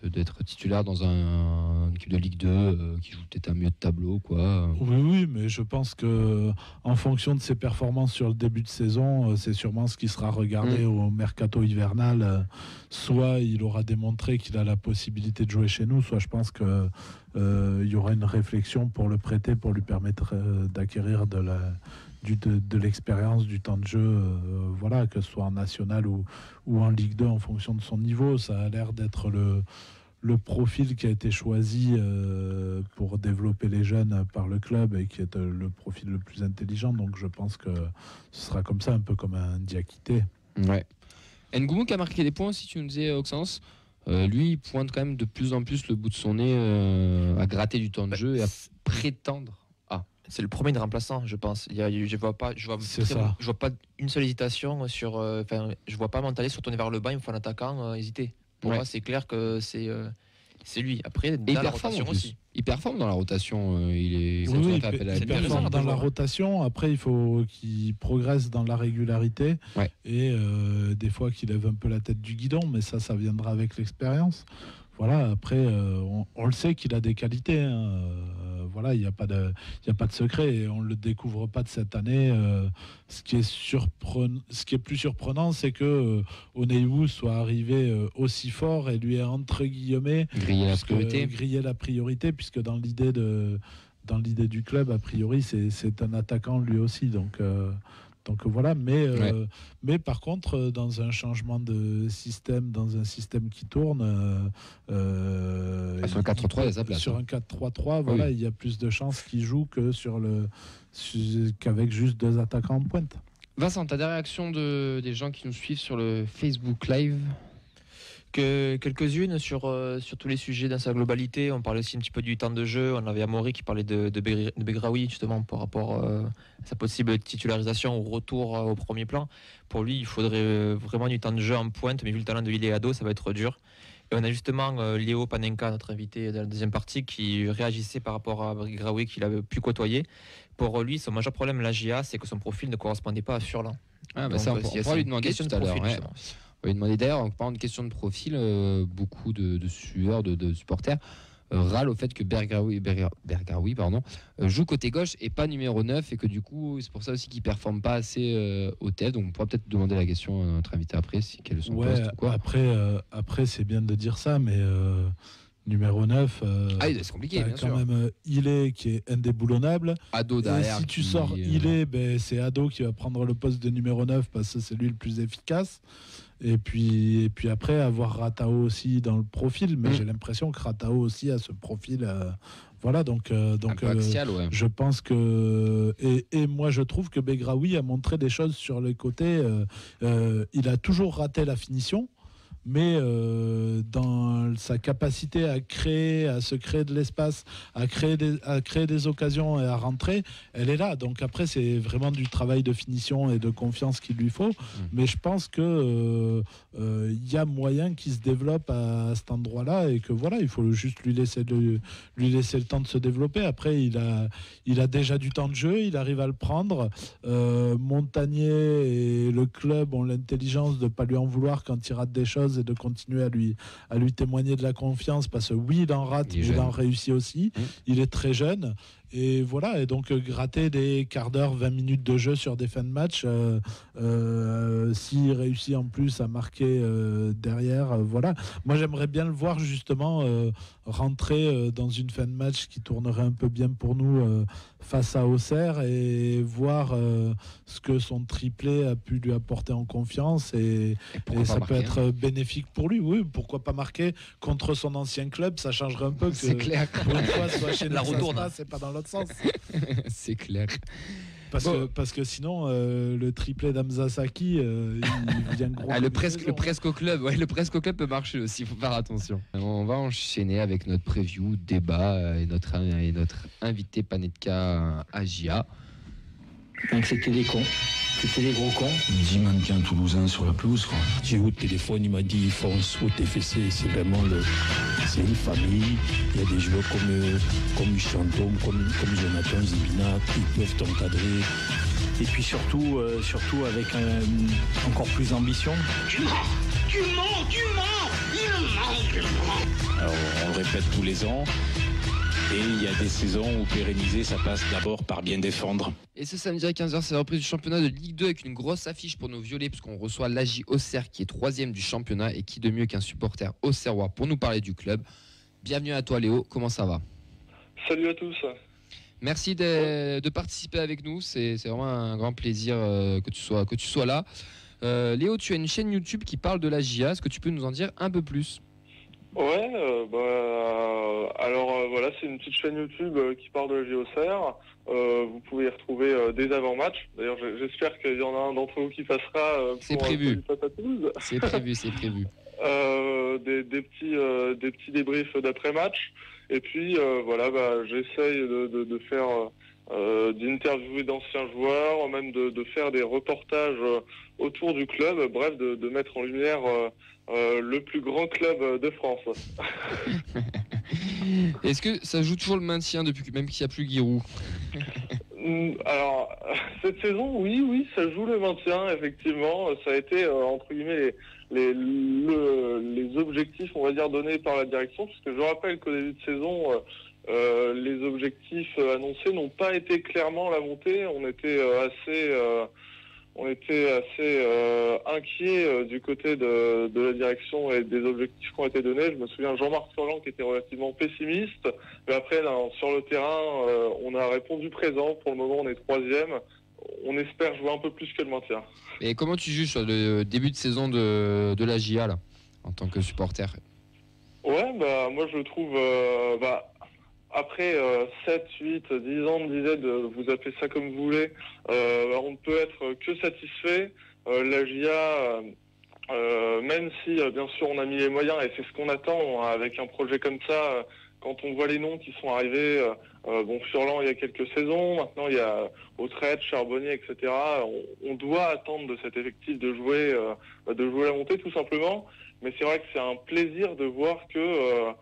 d'être titulaire dans une équipe de Ligue 2 qui joue peut-être un mieux de tableau, quoi. Oui, mais je pense que en fonction de ses performances sur le début de saison, c'est sûrement ce qui sera regardé au mercato hivernal. Soit il aura démontré qu'il a la possibilité de jouer chez nous, soit je pense que il y aura une réflexion pour le prêter, pour lui permettre d'acquérir de l'expérience, du temps de jeu, voilà, que ce soit en national ou en Ligue 2 en fonction de son niveau. Ça a l'air d'être le profil qui a été choisi pour développer les jeunes par le club et qui est le profil le plus intelligent. Donc je pense que ce sera comme ça, un peu comme un Diakité. Ouais. Ngoumou qui a marqué des points, si tu nous disais, Auxence. Lui, il pointe quand même de plus en plus le bout de son nez à gratter du temps de jeu et à prétendre. C'est le premier de remplaçant, je pense. Je vois pas une seule hésitation sur. Je vois pas Montalé se retourner vers le bas, il me faut un attaquant hésiter. Pour moi, c'est clair que c'est lui. Après, dans la rotation aussi. Il performe dans la rotation. Il performe dans la rotation. Après, il faut qu'il progresse dans la régularité et des fois qu'il lève un peu la tête du guidon, mais ça viendra avec l'expérience. Voilà, après, on le sait qu'il a des qualités. Voilà, il n'y a pas de secret et on ne le découvre pas de cette année. Ce qui est plus surprenant, c'est que Oneiwu soit arrivé aussi fort et lui ait entre guillemets grillé la priorité, puisque dans l'idée du club, a priori, c'est un attaquant lui aussi. Donc voilà, mais par contre, dans un changement de système, dans un système qui tourne, sur un 4-3, il y a sa place. Sur un 4-3-3, voilà, il y a plus de chances qu'il joue qu'avec juste deux attaquants en pointe. Vincent, tu as des réactions des gens qui nous suivent sur le Facebook Live? Quelques-unes sur tous les sujets dans sa globalité. On parlait aussi un petit peu du temps de jeu. On avait Amaury qui parlait de Begraoui justement par rapport à sa possible titularisation au retour au premier plan. Pour lui, il faudrait vraiment du temps de jeu en pointe, mais vu le talent de Hillé Ado, ça va être dur. Et on a justement Léo Panenka, notre invité de la deuxième partie, qui réagissait par rapport à Begraoui qu'il avait pu côtoyer. Pour lui, son majeur problème, la GIA, c'est que son profil ne correspondait pas à Furlan. Ça, on pourra lui demander tout à l'heure. On va lui demander d'ailleurs, en parlant de question de profil, beaucoup de sueurs, de supporters râlent au fait que Begraoui joue côté gauche et pas numéro 9 et que du coup c'est pour ça aussi qu'il ne performe pas assez au TEF. Donc on pourra peut-être demander la question à notre invité après, quel est son poste ou quoi. Après c'est bien de dire ça, mais Numéro 9, c'est compliqué, bien quand sûr. même Ilé qui est indéboulonnable. Ado Et derrière. si tu sors Ilé, c'est Ado qui va prendre le poste de numéro 9 parce que c'est lui le plus efficace. Et puis après, avoir Ratao aussi dans le profil. Mais j'ai l'impression que Ratao aussi a ce profil. Voilà, donc axial, ouais. je pense que... Et moi, je trouve que Begraoui a montré des choses sur les côtés. Il a toujours raté la finition. Mais dans sa capacité à se créer de l'espace, à créer des occasions et à rentrer, elle est là. Donc après, c'est vraiment du travail de finition et de confiance qu'il lui faut. Mais je pense que y a moyen qu'il se développe à cet endroit-là et que voilà, il faut juste lui laisser le temps de se développer. Après, il a déjà du temps de jeu, il arrive à le prendre. Montagnier et le club ont l'intelligence de ne pas lui en vouloir quand il rate des choses et de continuer à lui témoigner de la confiance parce que oui, il en rate, mais il en réussit aussi. Il est très jeune. Et voilà, et donc gratter des quarts d'heure, 20 minutes de jeu sur des fins de match, s'il réussit en plus à marquer derrière, voilà. Moi, j'aimerais bien le voir justement rentrer dans une fin de match qui tournerait un peu bien pour nous face à Auxerre et voir ce que son triplé a pu lui apporter en confiance et ça peut être bénéfique pour lui. Oui, pourquoi pas marquer contre son ancien club, ça changerait un peu. C'est clair. Pour une fois, soit chez La retourne. c'est pas dans l'autre sens. C'est clair. Parce que sinon, le triplé d'Hamza Saki, il vient gros. Le presque au club. Ouais, le presque au club peut marcher aussi, il faut faire attention. On va enchaîner avec notre preview, débat et notre invité Panetka Agia. Donc c'était des cons. C'était des gros cons. 10 mannequins toulousains sur la pelouse, quoi. J'ai eu au téléphone, il m'a dit fonce au TFC, c'est vraiment c'est une famille. Il y a des joueurs comme Chantôme, comme Jonathan Zibina, qui peuvent t'encadrer. Et puis surtout avec encore plus d'ambition. Tu mens, il ment. Alors on le répète tous les ans. Et il y a des saisons où pérenniser, ça passe d'abord par bien défendre. Et ce samedi à 15h, c'est la reprise du championnat de Ligue 2 avec une grosse affiche pour nos violets, puisqu'on reçoit l'AJ Auxerre qui est 3e du championnat et qui de mieux qu'un supporter auxerrois pour nous parler du club. Bienvenue à toi Léo, comment ça va ? Salut à tous. Merci de participer avec nous, c'est vraiment un grand plaisir que tu sois là. Léo, tu as une chaîne YouTube qui parle de la JA, est-ce que tu peux nous en dire un peu plus ? Ouais, alors voilà, c'est une petite chaîne YouTube qui parle de la JOCR. Vous pouvez y retrouver des avant-matchs. D'ailleurs, j'espère qu'il y en a un d'entre vous qui passera c'est prévu. À Toulouse. C'est prévu. Des petits débriefs d'après-match. Et puis voilà, j'essaye de faire d'interviewer d'anciens joueurs, même de faire des reportages autour du club, bref, de mettre en lumière le plus grand club de France. Est-ce que ça joue toujours le maintien depuis même qu'il n'y a plus Giroud ? Alors, cette saison, oui, ça joue le maintien, effectivement. Ça a été, entre guillemets, les objectifs, on va dire, donnés par la direction, puisque je rappelle qu'au début de saison, les objectifs annoncés n'ont pas été clairement la montée. On était assez inquiets du côté de la direction et des objectifs qui ont été donnés. Je me souviens de Jean-Marc Furlan qui était relativement pessimiste, mais après là, sur le terrain, on a répondu présent. Pour le moment, on est 3e. On espère jouer un peu plus que le maintien. Et comment tu juges le début de saison de la JA là, en tant que supporter ? Ouais, moi je trouve... Après 7, 8, 10 ans de disette, vous appelez ça comme vous voulez, on ne peut être que satisfait. La GIA, même si bien sûr on a mis les moyens, et c'est ce qu'on attend avec un projet comme ça, quand on voit les noms qui sont arrivés, Furlan il y a quelques saisons, maintenant il y a Autrette, Charbonnier, etc. On doit attendre de cet effectif de jouer la montée tout simplement, mais c'est vrai que c'est un plaisir de voir que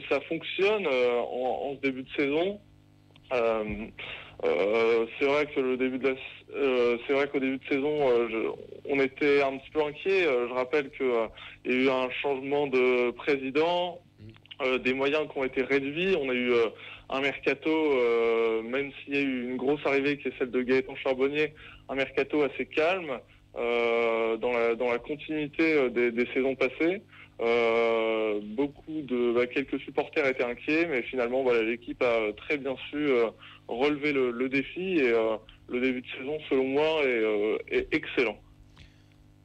ça fonctionne en ce début de saison. C'est vrai qu'au début de saison, on était un petit peu inquiet. Je rappelle qu'il y a eu un changement de président, des moyens qui ont été réduits. On a eu un mercato, même s'il y a eu une grosse arrivée qui est celle de Gaëtan Charbonnier, un mercato assez calme dans la continuité des saisons passées. Quelques supporters étaient inquiets, mais finalement l'équipe a très bien su relever le défi et le début de saison, selon moi, est excellent.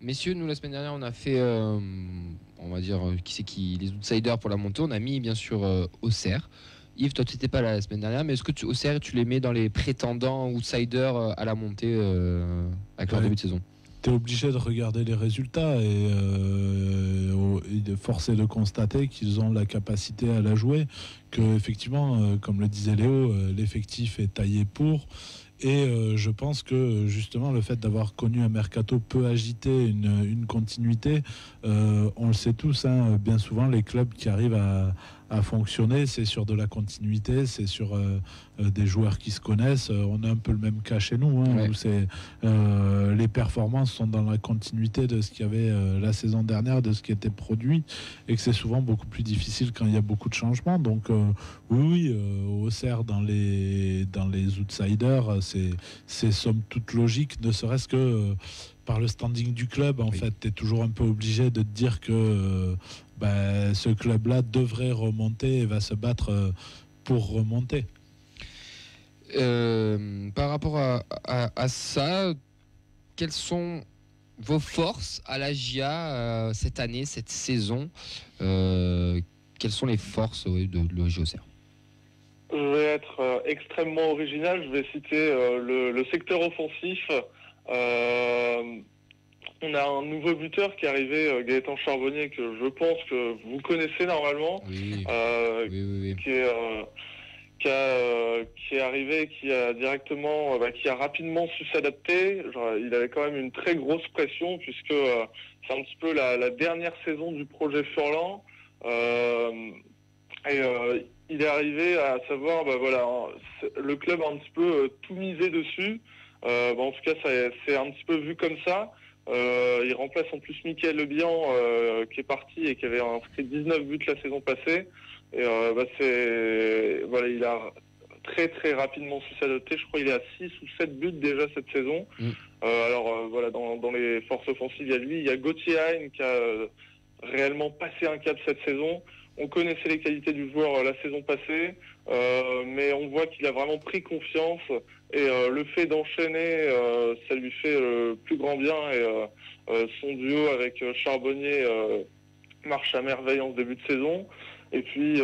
Messieurs, nous la semaine dernière on a fait on va dire les outsiders pour la montée. On a mis bien sûr Auxerre. Yves, toi tu n'étais pas là la semaine dernière, mais est-ce que Auxerre tu les mets dans les prétendants outsiders à la montée avec leur début de saison? Tu es obligé de regarder les résultats et de forcer de constater qu'ils ont la capacité à la jouer, que effectivement, comme le disait Léo, l'effectif est taillé pour. Et je pense que justement le fait d'avoir connu un mercato peu agité, une continuité, on le sait tous, hein, bien souvent les clubs qui arrivent à fonctionner, c'est sur de la continuité, c'est sur des joueurs qui se connaissent. On a un peu le même cas chez nous, hein, où c'est, les performances sont dans la continuité de ce qu'il y avait la saison dernière, de ce qui était produit, et que c'est souvent beaucoup plus difficile quand il y a beaucoup de changements. Donc oui, Auxerre dans les outsiders, c'est somme toute logique, ne serait-ce que par le standing du club. En fait, tu es toujours un peu obligé de te dire que ce club-là devrait remonter et va se battre pour remonter. Par rapport à ça, quelles sont vos forces à la GIA cette année, cette saison? Quelles sont les forces de l'OSG Auxerre? Je vais être extrêmement original. Je vais citer le secteur offensif. On a un nouveau buteur qui est arrivé, Gaëtan Charbonnier, que je pense que vous connaissez normalement, oui. Qui est arrivé, qui a directement, qui a rapidement su s'adapter. Il avait quand même une très grosse pression puisque c'est un petit peu la dernière saison du projet Furlan. Il est arrivé à savoir, le club a un petit peu tout misé dessus. En tout cas, c'est un petit peu vu comme ça. Il remplace en plus Mickaël Lebihan qui est parti et qui avait inscrit 19 buts la saison passée. Et il a très très rapidement su s'adapter. Je crois qu'il est à 6 ou 7 buts déjà cette saison. Dans les forces offensives, il y a lui, il y a Gauthier Hein qui a réellement passé un cap cette saison. On connaissait les qualités du joueur la saison passée, mais on voit qu'il a vraiment pris confiance et le fait d'enchaîner, ça lui fait le plus grand bien et son duo avec Charbonnier marche à merveille en ce début de saison. Et puis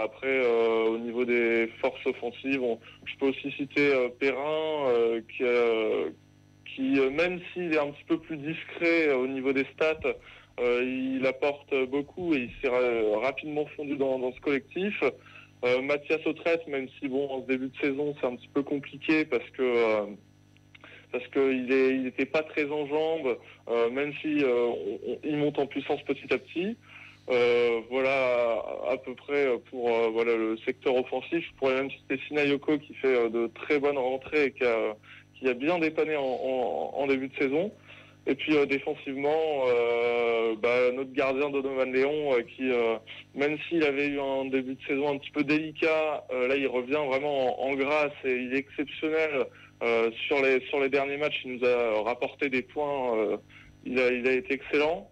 après au niveau des forces offensives, je peux aussi citer Perrin qui même s'il est un petit peu plus discret au niveau des stats, il apporte beaucoup et il s'est rapidement fondu dans ce collectif. Mathias Autrette, même si en ce début de saison c'est un petit peu compliqué parce qu'il n'était pas très en jambes, même si il monte en puissance petit à petit. Voilà à peu près pour le secteur offensif. Je pourrais même citer Sinayoko qui fait de très bonnes rentrées et qui a bien dépanné en début de saison. Et puis défensivement, notre gardien Donovan Léon qui, même s'il avait eu un début de saison un petit peu délicat, là il revient vraiment en grâce et il est exceptionnel. Sur les derniers matchs, il nous a rapporté des points, il a été excellent.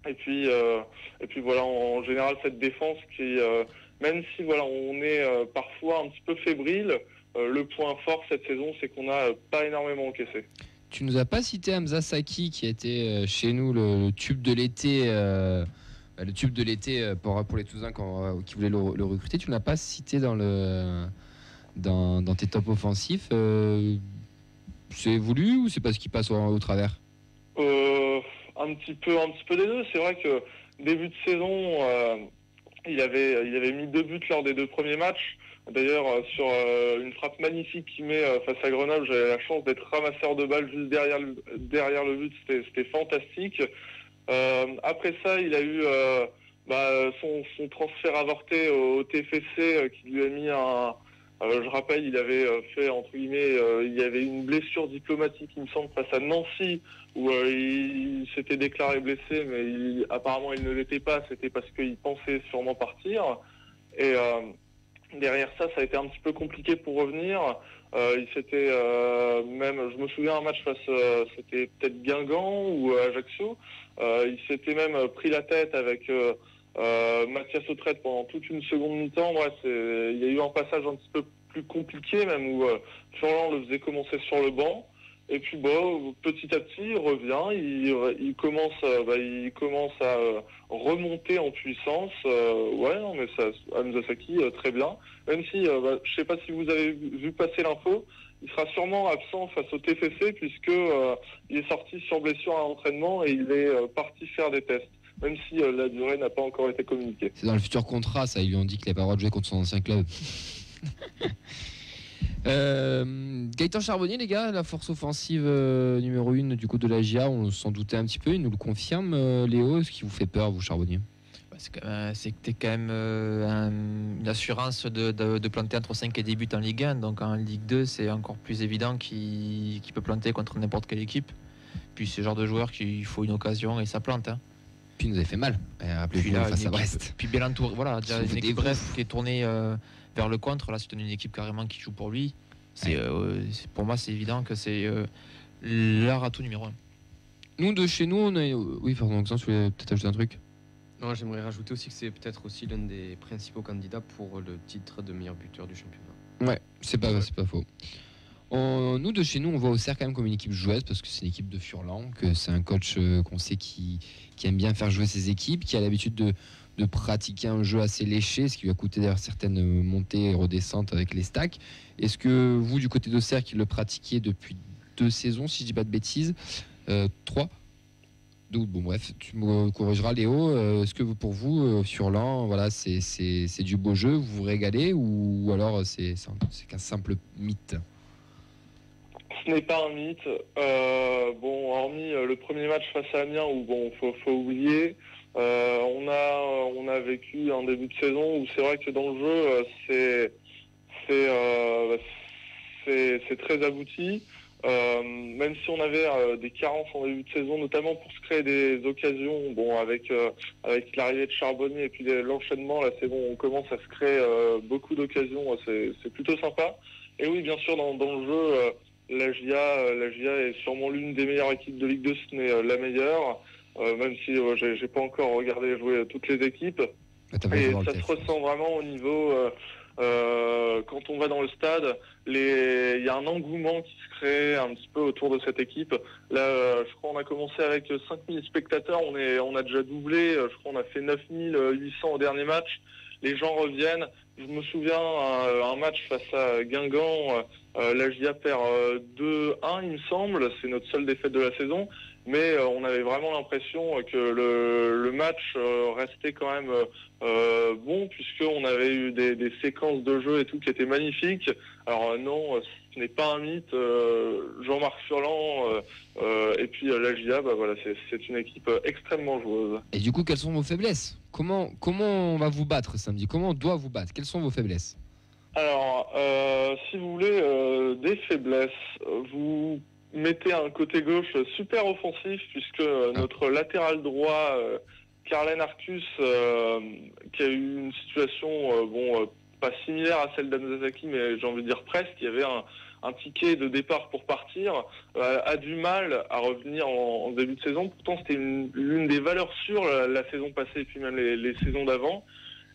Et puis en général cette défense qui, même si on est parfois un petit peu fébrile, le point fort cette saison c'est qu'on n'a pas énormément encaissé. Tu nous as pas cité Hamza Saki qui a été chez nous le tube de l'été, pour les Toulousains qui voulaient le recruter. Tu ne l'as pas cité dans tes tops offensifs. C'est voulu ou c'est parce qu'il passe au travers? Un petit peu des deux. C'est vrai que début de saison, il avait mis 2 buts lors des 2 premiers matchs. D'ailleurs, sur une frappe magnifique qu'il met face à Grenoble, j'avais la chance d'être ramasseur de balles juste derrière le but. C'était fantastique. Après ça, il a eu son transfert avorté au TFC qui lui a mis je rappelle, il avait fait, entre guillemets, il y avait une blessure diplomatique, il me semble, face à Nancy, où il s'était déclaré blessé, mais apparemment il ne l'était pas, c'était parce qu'il pensait sûrement partir. Et derrière ça a été un petit peu compliqué pour revenir. Il s'était même, je me souviens un match face, c'était peut-être Guingamp ou Ajaccio. Il s'était même pris la tête avec Mathias Autrette pendant toute une seconde mi-temps. Bref, il y a eu un passage un petit peu plus compliqué même où Furlan le faisait commencer sur le banc. Et puis petit à petit, il revient, il commence à remonter en puissance. Non, mais ça, Hamza Saki, très bien. Même si, je sais pas si vous avez vu passer l'info, il sera sûrement absent face au TFC puisque il est sorti sur blessure à l'entraînement et il est parti faire des tests. Même si la durée n'a pas encore été communiquée. C'est dans le futur contrat, ça. Ils lui ont dit qu'il n'avait pas le droit de jouer contre son ancien club. Gaëtan Charbonnier, les gars, la force offensive numéro 1 du coup de la GIA, on s'en doutait un petit peu, il nous le confirme. Léo, ce qui vous fait peur, vous, Charbonnier? C'est que tu es quand même une assurance de planter entre 5 et 10 buts en Ligue 1, donc en Ligue 2 c'est encore plus évident qu'il peut planter contre n'importe quelle équipe. Puis c'est le genre de joueur qu'il faut une occasion et ça plante. Puis il nous avait fait mal, rappelez-vous, face à Brest. Puis bien entouré, voilà, déjà une équipe Brest qui est tournée vers le contre, là c'est une équipe carrément qui joue pour lui. Pour moi c'est évident que c'est leur atout numéro 1. Nous de chez nous, on a... Oui, pardon, Xan, tu voulais peut-être ajouter un truc? Non, j'aimerais rajouter aussi que c'est peut-être aussi l'un des principaux candidats pour le titre de meilleur buteur du championnat. Ouais, c'est pas faux. Nous de chez nous, on voit Auxerre quand même comme une équipe joueuse parce que c'est une équipe de Furlan, que c'est un coach qu'on sait qui aime bien faire jouer ses équipes, qui a l'habitude de pratiquer un jeu assez léché, ce qui lui a coûté d'ailleurs certaines montées et redescentes avec les stacks. Est-ce que vous, du côté d'Auxerre, qui le pratiquiez depuis 2 saisons, si je dis pas de bêtises, 3 Donc, bon, bref, tu me corrigeras, Léo. Est-ce que pour vous, Furlan, voilà, c'est du beau jeu, vous vous régalez, ou alors c'est qu'un simple mythe? Ce n'est pas un mythe. Hormis le premier match face à Amiens, où faut oublier, on a vécu un début de saison où c'est vrai que dans le jeu, c'est très abouti. Même si on avait des carences en début de saison, notamment pour se créer des occasions, avec l'arrivée de Charbonnier et puis l'enchaînement, là c'est bon, on commence à se créer beaucoup d'occasions, c'est plutôt sympa. Et oui, bien sûr, dans le jeu, la GIA est sûrement l'une des meilleures équipes de Ligue 2, ce n'est la meilleure, même si j'ai pas encore regardé jouer toutes les équipes. Et ça se ressent vraiment au niveau... quand on va dans le stade, il y a un engouement qui se crée un petit peu autour de cette équipe. Là, je crois qu'on a commencé avec 5000 spectateurs, on a déjà doublé, je crois qu'on a fait 9800 au dernier match. Les gens reviennent. Je me souviens un match face à Guingamp, la GIA perd 2-1, il me semble, c'est notre seule défaite de la saison. Mais on avait vraiment l'impression que le match restait quand même bon, puisqu'on avait eu des séquences de jeu et tout qui étaient magnifiques. Alors non, ce n'est pas un mythe. Jean-Marc Furlan et puis la GIA, c'est une équipe extrêmement joueuse. Et du coup, quelles sont vos faiblesses? Comment on va vous battre samedi? Comment on doit vous battre? Quelles sont vos faiblesses? Alors, si vous voulez des faiblesses, vous mettez un côté gauche super offensif, puisque notre latéral droit, Carlen Arcus, qui a eu une situation pas similaire à celle d'Amzazaki, mais j'ai envie de dire presque, il y avait un ticket de départ pour partir, a du mal à revenir en début de saison. Pourtant, c'était l'une des valeurs sûres la saison passée et puis même les saisons d'avant.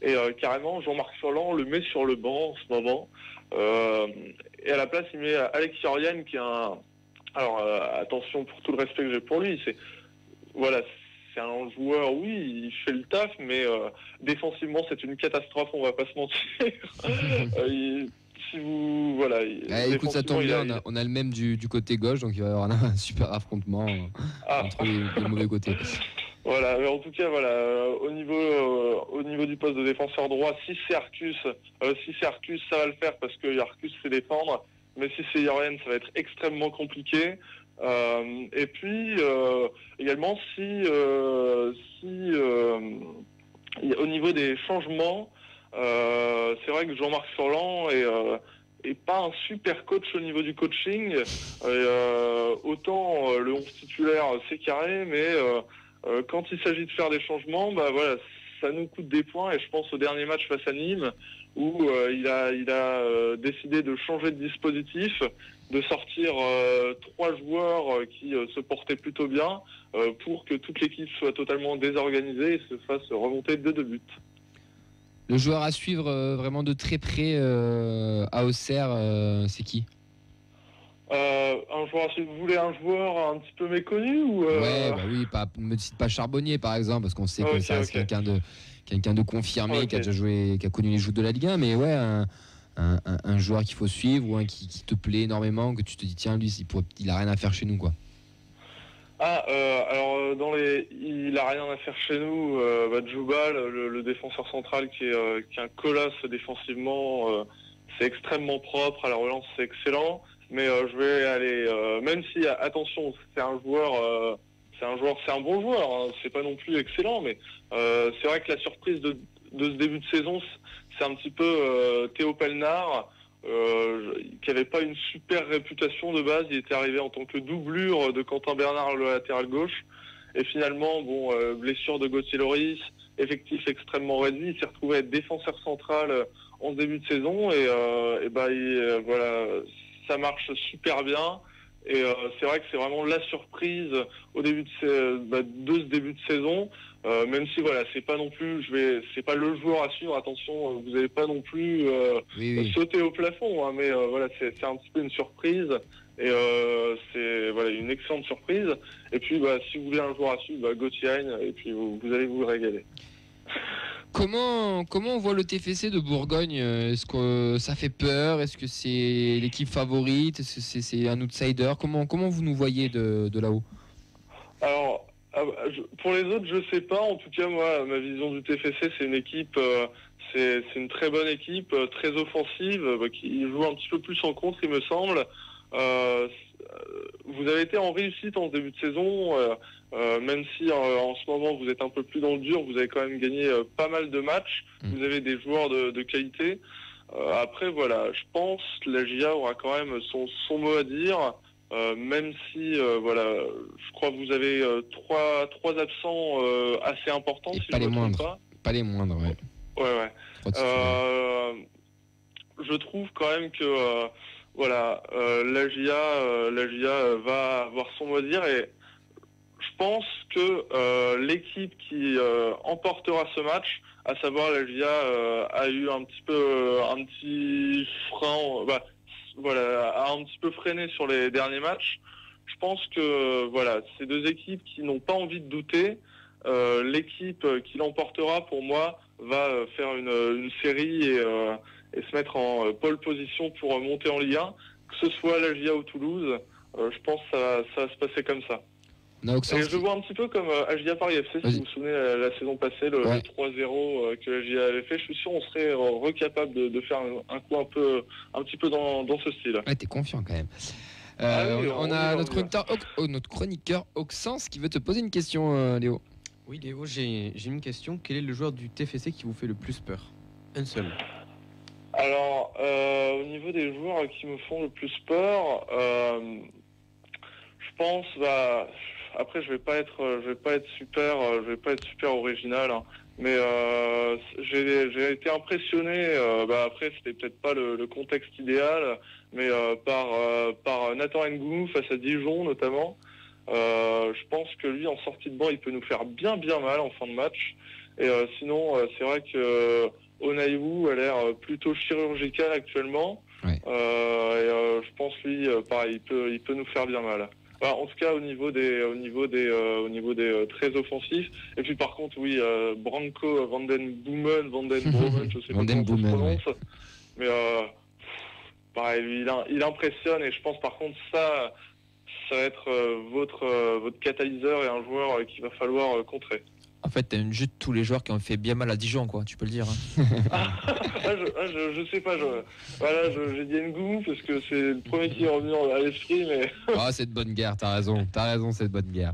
Et carrément, Jean-Marc Furlan le met sur le banc en ce moment. Et à la place, il met Alex Yorian, qui est un... Alors, attention pour tout le respect que j'ai pour lui, c'est un joueur, oui, il fait le taf, mais défensivement, c'est une catastrophe, on va pas se mentir. Écoute, ça tombe bien, on a le même du côté gauche, donc il va y avoir un super affrontement entre les mauvais côtés. Voilà, mais en tout cas, au niveau du poste de défenseur droit, si c'est Arcus, ça va le faire parce que Arcus sait défendre. Mais si c'est Yorian, ça va être extrêmement compliqué. Et puis également, au niveau des changements, c'est vrai que Jean-Marc Furlan est pas un super coach au niveau du coaching. Autant le 11 titulaire c'est carré, mais quand il s'agit de faire des changements, ça nous coûte des points. Et je pense au dernier match face à Nîmes où il a décidé de changer de dispositif, de sortir 3 joueurs qui se portaient plutôt bien pour que toute l'équipe soit totalement désorganisée et se fasse remonter de 2 buts. Le joueur à suivre vraiment de très près à Auxerre, c'est qui? Un joueur, si vous voulez un joueur un petit peu méconnu ou Ouais, bah oui, me cite pas Charbonnier par exemple, parce qu'on sait que ça reste quelqu'un de confirmé, qui a déjà joué, qui a connu les joutes de la Ligue 1, mais ouais, un joueur qu'il faut suivre ou un qui te plaît énormément, que tu te dis tiens lui il a rien à faire chez nous quoi. Alors il a rien à faire chez nous. Djoubal, le défenseur central qui est un colosse défensivement, c'est extrêmement propre à la relance, c'est excellent. Mais je vais aller, même si attention, c'est un bon joueur, hein, c'est pas non plus excellent, mais c'est vrai que la surprise de ce début de saison, c'est un petit peu Théo Pelnard, qui n'avait pas une super réputation de base. Il était arrivé en tant que doublure de Quentin Bernard, le latéral gauche, et finalement, blessure de Gauthier Loris, effectif extrêmement réduit, il s'est retrouvé à être défenseur central en début de saison, et voilà. Ça marche super bien et c'est vrai que c'est vraiment la surprise au début de ce début de saison, même si voilà, c'est pas non plus c'est pas le joueur à suivre, attention, vous n'allez pas non plus sauter au plafond, hein, mais voilà, c'est un petit peu une surprise et c'est voilà, une excellente surprise. Et puis si vous voulez un joueur à suivre, Gauthier Hein, et puis vous allez vous régaler. Comment on voit le TFC de Bourgogne? Est-ce que ça fait peur? Est-ce que c'est l'équipe favorite? Est-ce que c'est un outsider? Comment vous nous voyez de là-haut? Alors, pour les autres, je sais pas. En tout cas, moi, ma vision du TFC, c'est une équipe, c'est une très bonne équipe, très offensive, qui joue un petit peu plus en contre, il me semble. Vous avez été en réussite en début de saison, même si en ce moment vous êtes un peu plus dans le dur, vous avez quand même gagné pas mal de matchs, vous avez des joueurs de qualité. Après voilà, je pense que la GIA aura quand même son mot à dire, même si voilà, je crois que vous avez trois absents assez importants. Et si pas je les me trompe moindres. Pas les moindres, ouais. Ouais. Je trouve quand même que voilà, la GIA va avoir son mot à dire et je pense que l'équipe qui emportera ce match, à savoir la GIA, a eu un petit frein, a un petit peu freiné sur les derniers matchs. Je pense que voilà, ces deux équipes qui n'ont pas envie de douter, l'équipe qui l'emportera pour moi va faire une série et se mettre en pole position pour monter en Ligue 1, que ce soit la GIA ou Toulouse, je pense que ça va se passer comme ça. Et je vois un petit peu comme GIA Paris FC, si vous vous souvenez la saison passée, le 3-0 que la GIA avait fait, je suis sûr on serait recapable de faire un coup un petit peu dans ce style. Ouais, t'es confiant quand même. On a notre chroniqueur Auxence qui veut te poser une question, Léo. Oui Léo, j'ai une question. Quel est le joueur du TFC qui vous fait le plus peur? Un seul. Alors, au niveau des joueurs qui me font le plus peur, je pense, après je vais pas être super original, hein, mais j'ai été impressionné. Après, c'était peut-être pas le contexte idéal, mais par Nathan Ngoumou face à Dijon notamment. Je pense que lui, en sortie de banc, il peut nous faire bien mal en fin de match. Et sinon, c'est vrai que Onaïwu a l'air plutôt chirurgical actuellement. Ouais. Je pense lui, pareil, il peut nous faire bien mal. Enfin, en tout cas, au niveau des très offensifs. Et puis par contre, oui, Branko Vandenboomen, je sais pas comment ça se prononce. Ouais. Mais pareil, lui, il impressionne. Et je pense par contre ça va être votre catalyseur et un joueur qu'il va falloir contrer. En fait, t'as une jeu de tous les joueurs qui ont fait bien mal à Dijon, quoi. Tu peux le dire. Hein. Je sais pas. J'ai dit Ngoumou parce que c'est le premier qui est revenu à l'esprit, mais. C'est de bonne guerre. T'as raison, c'est de bonne guerre.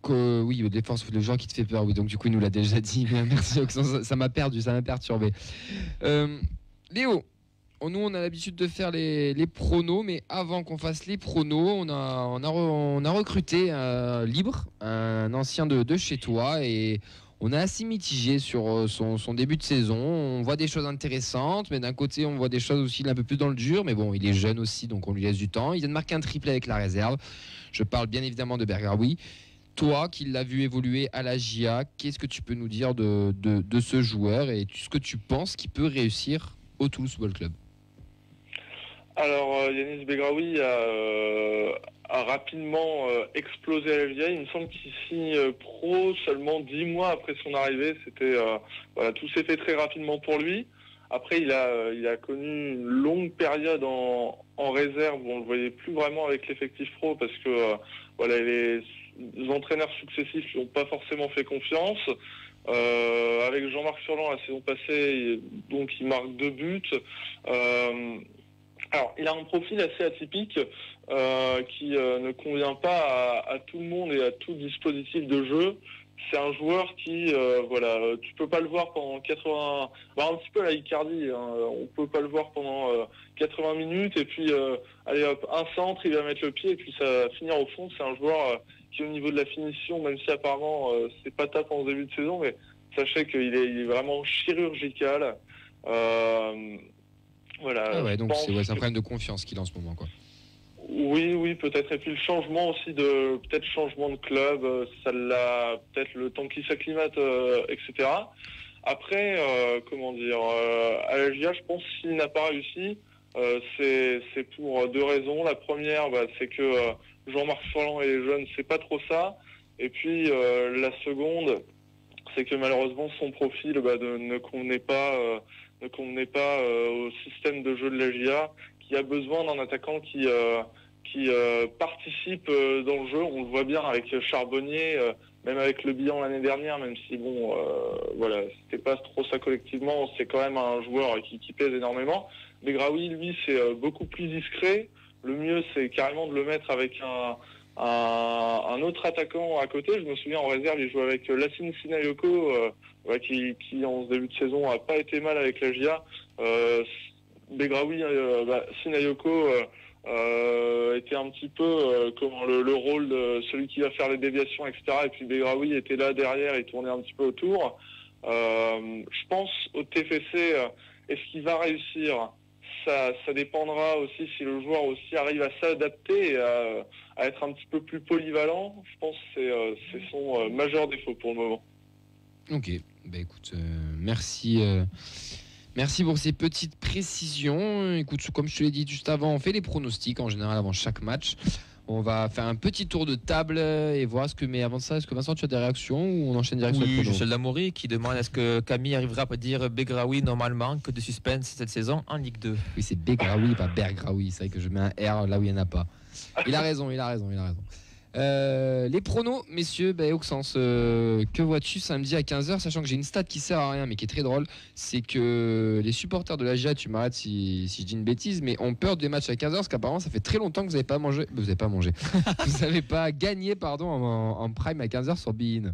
Oui, les forces, le joueur qui te fait peur. Oui, donc du coup, il nous l'a déjà dit. Merci, ça m'a perturbé. Léo. nous on a l'habitude de faire les pronos, mais avant qu'on fasse les pronos, on a recruté un libre, un ancien de chez toi, et on est assez mitigé sur son début de saison. On voit des choses intéressantes, mais d'un côté on voit des choses aussi un peu plus dans le dur, mais bon, il est jeune aussi, donc on lui laisse du temps. Il vient de marquer un triplé avec la réserve. Je parle bien évidemment de Bergraoui. Toi qui l'as vu évoluer à la GIA, qu'est-ce que tu peux nous dire de ce joueur et ce que tu penses qu'il peut réussir au Toulouse Football Club? Alors, Yanis Bergraoui a rapidement explosé à la GIA. Il me semble qu'il signe pro seulement 10 mois après son arrivée. Tout s'est fait très rapidement pour lui. Après, il a connu une longue période en réserve où on ne le voyait plus vraiment avec l'effectif pro parce que les entraîneurs successifs lui ont pas forcément fait confiance. Avec Jean-Marc Furlan la saison passée, donc il marque 2 buts. Alors, il a un profil assez atypique qui ne convient pas à tout le monde et à tout dispositif de jeu. C'est un joueur qui, tu peux pas le voir pendant 80... un petit peu à la Icardi, hein, on peut pas le voir pendant 80 minutes et puis, allez hop, un centre, il va mettre le pied et puis ça va finir au fond. C'est un joueur qui, au niveau de la finition, même si apparemment c'est pas top en début de saison, mais sachez qu'il est vraiment chirurgical. Donc c'est un problème de confiance qu'il a en ce moment, quoi. Oui, peut-être. Et puis le changement aussi changement de club, ça l'a peut-être le temps qu'il s'acclimate, etc. Après, à la GIA, je pense s'il n'a pas réussi, c'est pour 2 raisons. La première, c'est que Jean-Marc Furlan et les jeunes, c'est pas trop ça. Et puis la seconde, c'est que malheureusement son profil ne convenait pas au système de jeu de la GIA, qui a besoin d'un attaquant qui participe dans le jeu. On le voit bien avec Charbonnier, même avec Le Bihan l'année dernière, même si c'était pas trop ça collectivement, c'est quand même un joueur qui pèse énormément. Bergraoui, lui, c'est beaucoup plus discret. Le mieux, c'est carrément de le mettre avec un autre attaquant à côté. Je me souviens en réserve, il jouait avec Lassine Sinayoko, qui en ce début de saison a pas été mal avec la GIA. Bergraoui, Sinayoko était un petit peu le rôle de celui qui va faire les déviations, etc. Et puis Bergraoui était là derrière, il tournait un petit peu autour. Je pense au TFC, est-ce qu'il va réussir? Ça dépendra aussi si le joueur aussi arrive à s'adapter et à être un petit peu plus polyvalent. Je pense que c'est son majeur défaut pour le moment. Ok, écoute, merci. Merci pour ces petites précisions. Écoute, comme je te l'ai dit juste avant, on fait les pronostics en général avant chaque match. On va faire un petit tour de table et voir mais avant ça, est-ce que Vincent, tu as des réactions ou on enchaîne direct sur le prono? Oui, Michel Lamouri qui demande est-ce que Camille arrivera à dire Bergraoui normalement, que de suspense cette saison en Ligue 2. Oui, c'est Bergraoui, pas Bergraoui. C'est vrai que je mets un R là où il n'y en a pas. Il a raison. Les pronos, messieurs, Auxence, que vois-tu samedi à 15h, sachant que j'ai une stat qui sert à rien mais qui est très drôle, c'est que les supporters de la GIA, tu m'arrêtes si je dis une bêtise, mais ont peur des matchs à 15h parce qu'apparemment ça fait très longtemps que vous n'avez pas gagné en prime à 15h sur Bein.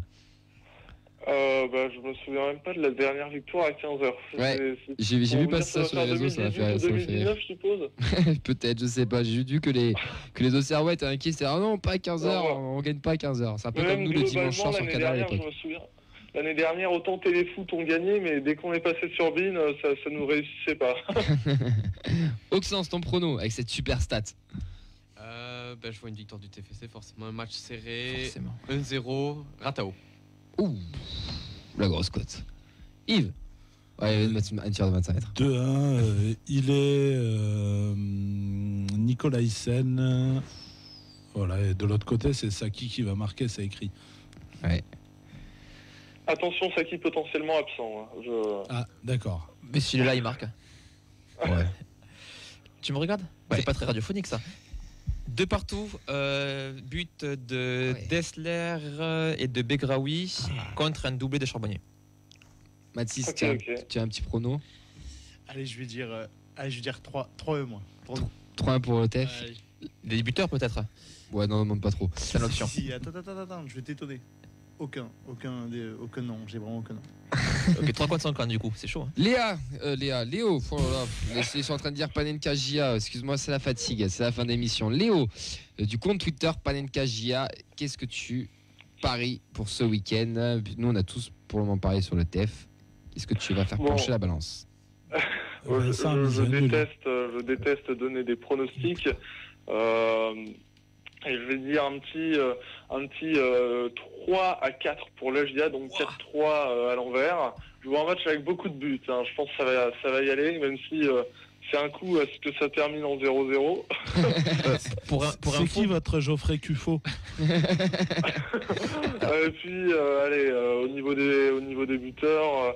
Je me souviens même pas de la dernière victoire à 15h. Ouais, j'ai vu passer ça sur les réseaux, ça va faire 2019, je suppose. Peut-être, je sais pas. J'ai vu que les Auxerrois étaient inquiets. C'est non, pas à 15h, on gagne pas à 15h. C'est un peu comme nous le dimanche soir sur Canal à l'époque. Je me souviens. L'année dernière, autant Téléfoot ont gagné, mais dès qu'on est passé sur Bein, ça nous réussissait pas. Auxence, ton prono avec cette super stat. Je vois une victoire du TFC, forcément un match serré, 1-0, Ratao. Ouh, la grosse cote. Yves, un tir de 25 mètres. 2-1, il est Nicolas Hyssen. Voilà, et de l'autre côté, c'est Saki qui va marquer, c'est écrit. Ouais. Attention, Saki potentiellement absent. Ah, d'accord. Mais s'il est là, il marque. Ouais. Tu me regardes? C'est pas très radiophonique ça. 2 partout, but de Dessler et de Bergraoui contre un doublé de Charbonnier. Mathis, tu as un petit prono? Allez, je vais dire 3-1 moins. 3-1 pour le TF. Des débuteurs peut-être? Ouais, non, demande pas trop. C'est une option. Si, attends, je vais t'étonner. Aucun nom, j'ai vraiment aucun nom. Ok, 3 contre 50 du coup, c'est chaud. Hein. Léo, oh là là, je suis en train de dire Panenka Gia, excuse-moi, c'est la fatigue, c'est la fin d'émission. Léo, du compte Twitter Panenka Gia, qu'est-ce que tu paries pour ce week-end? Nous, on a tous pour le moment parié sur le TF. Qu'est-ce que tu vas faire pencher la balance? Je déteste donner des pronostics. Et je vais dire un petit 3 à 4 pour l'EGIA, donc 4-3 à l'envers. Je vois un match avec beaucoup de buts. Hein. Je pense que ça va y aller, même si c'est un coup à ce que ça termine en 0-0. C'est qui votre Geoffrey Cuffaut? Et puis, au niveau des buteurs,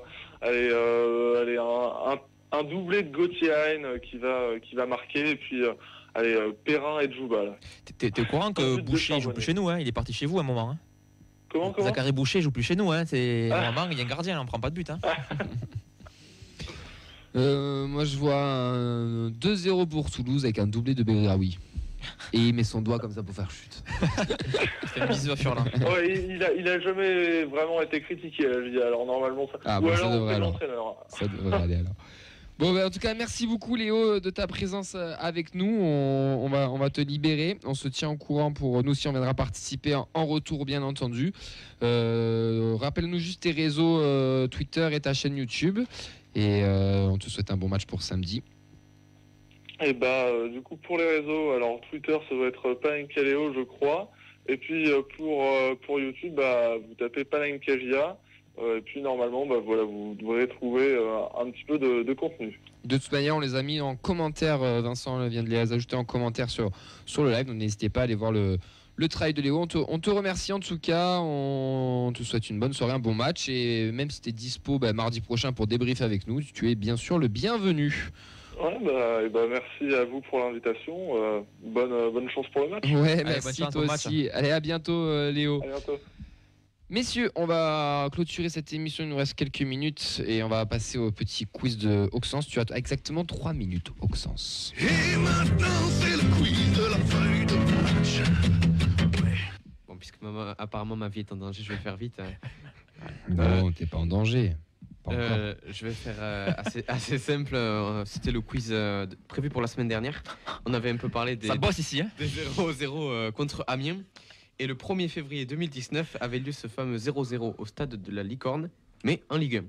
un doublé de Gauthier Hein qui va marquer, et puis Perrin et Djouba. Là. T'es au courant que Boucher joue plus chez nous, hein? Il est parti chez vous à un moment. Hein? Comment Zachary Boucher joue plus chez nous, hein? Normalement il y a un gardien, là, on prend pas de but. Hein? Moi je vois un 2-0 pour Toulouse avec un doublé de Begraoui. Et il met son doigt comme ça pour faire chute. C'est un bisou à Furlan. Ouais, il a jamais vraiment été critiqué, là, je dis. Alors normalement ça. Ah, ou bon, alors ça devrait l'entraîneur. Ça devrait aller alors. Bon, en tout cas, merci beaucoup Léo de ta présence avec nous. On va te libérer. On se tient au courant pour nous si on viendra participer en retour, bien entendu. Rappelle-nous juste tes réseaux Twitter et ta chaîne YouTube. Et on te souhaite un bon match pour samedi. Et du coup, pour les réseaux, alors Twitter, ça doit être Panenka Léo, je crois. Et puis pour YouTube, vous tapez Panenka Gia. Et puis normalement, vous devrez trouver un petit peu de contenu. De toute manière, on les a mis en commentaire. Vincent vient de les ajouter en commentaire sur le live. Donc n'hésitez pas à aller voir le travail de Léo. On te remercie en tout cas. On te souhaite une bonne soirée, un bon match. Et même si tu es dispo mardi prochain pour débriefer avec nous, tu es bien sûr le bienvenu. Ouais, merci à vous pour l'invitation. Bonne chance pour le match. Ouais, merci toi aussi. Allez, à bientôt Léo. À bientôt. Messieurs, on va clôturer cette émission, il nous reste quelques minutes et on va passer au petit quiz de Auxence. Tu as exactement 3 minutes, Auxence. Et maintenant, c'est le quiz de la feuille de match. Bon, puisque apparemment ma vie est en danger, je vais faire vite. Non, t'es pas en danger. Je vais faire assez simple. C'était le quiz prévu pour la semaine dernière. On avait un peu parlé des 0-0 contre Amiens. Et le 1er février 2019 avait lieu ce fameux 0-0 au stade de la Licorne, mais en Ligue 1.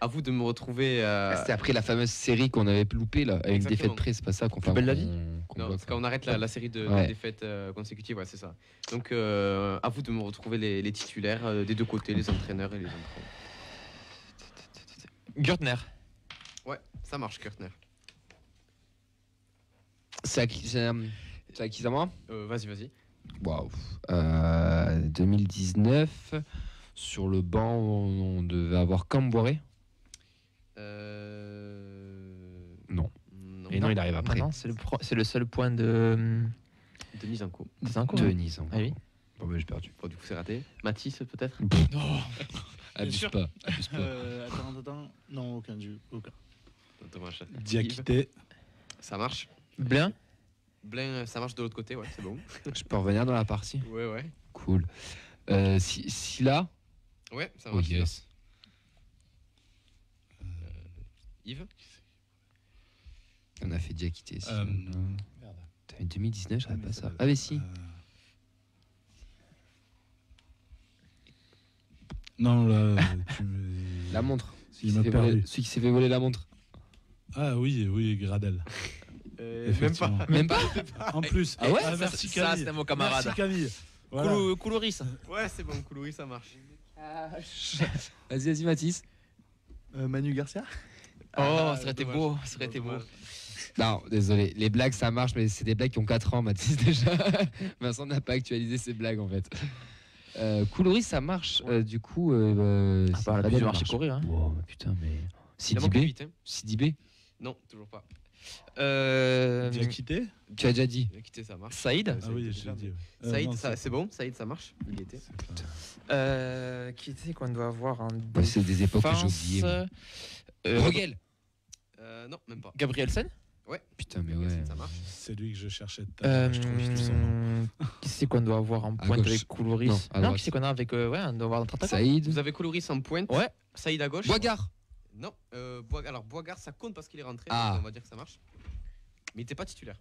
À vous de me retrouver. C'était après la fameuse série qu'on avait loupée là, avec une défaite près, c'est pas ça qu'on fait. Belle la vie. Non, c'est quand on arrête la série de défaites consécutives, c'est ça. Donc à vous de me retrouver les titulaires des deux côtés, les entraîneurs et les entraîneurs. Gürtner. Ouais, ça marche, Gürtner. C'est à qui ça moi? Vas-y. Waouh. 2019, sur le banc, on devait avoir Camboiré. Non. Et non, il arrive après. Non, c'est le seul point de Nisanko. De Nisanko. Ah oui. Bon, j'ai perdu. Bon, du coup, c'est raté. Matisse, peut-être. Non. Abuse pas. Attends. Non, aucun. Dommage. Diakité. Ça marche. Blain, ça marche de l'autre côté, ouais, c'est bon. Je peux revenir dans la partie? Ouais. Cool. Silla? Ouais, ça marche. Oh yes. Yves? On a fait Diakité. Merde. 2019, j'arrive pas ça. Ah, mais si. Non, là, la montre. Celui qui s'est fait voler la montre. Ah oui, Gradel. Même pas. En plus. Ah ouais, merci ça c'était mon camarade. Merci Camille. Voilà. Coulouris. Ouais, c'est bon, Coulouris, ça marche. Vas-y, Mathis. Manu Garcia. Oh, ça aurait été beau. Non, désolé. Les blagues, ça marche, mais c'est des blagues qui ont 4 ans, Mathis, déjà. Vincent n'a pas actualisé ses blagues, en fait. Coulouris, ça marche. Du coup, ça a bien marché courir. Hein. Wow, putain, mais. Sidibé? Non, toujours pas. Diakité. Tu as déjà dit. Diakité, ça marche. Saïd. Ah oui, j'ai dit. Saïd, c'est bon. Saïd, ça marche. Il y était. Qui c'est qu'on doit avoir en c'est des époques que j'ai oubliées. Rogel. Non, même pas. Gabrielsen. Ouais. Putain, mais ouais. Ça marche. C'est lui que je cherchais tout à l'heure. Je trouve plus son nom. Qui c'est qu'on doit avoir en pointe avec Coulouris? Non, qui c'est qu'on a avec. Ouais, on doit avoir notre attaquant. Saïd. Vous avez Coulouris en pointe. Ouais. Saïd à gauche. Boigard. Non, alors Boigard ça compte parce qu'il est rentré, Ah. donc on va dire que ça marche. Mais il n'était pas titulaire.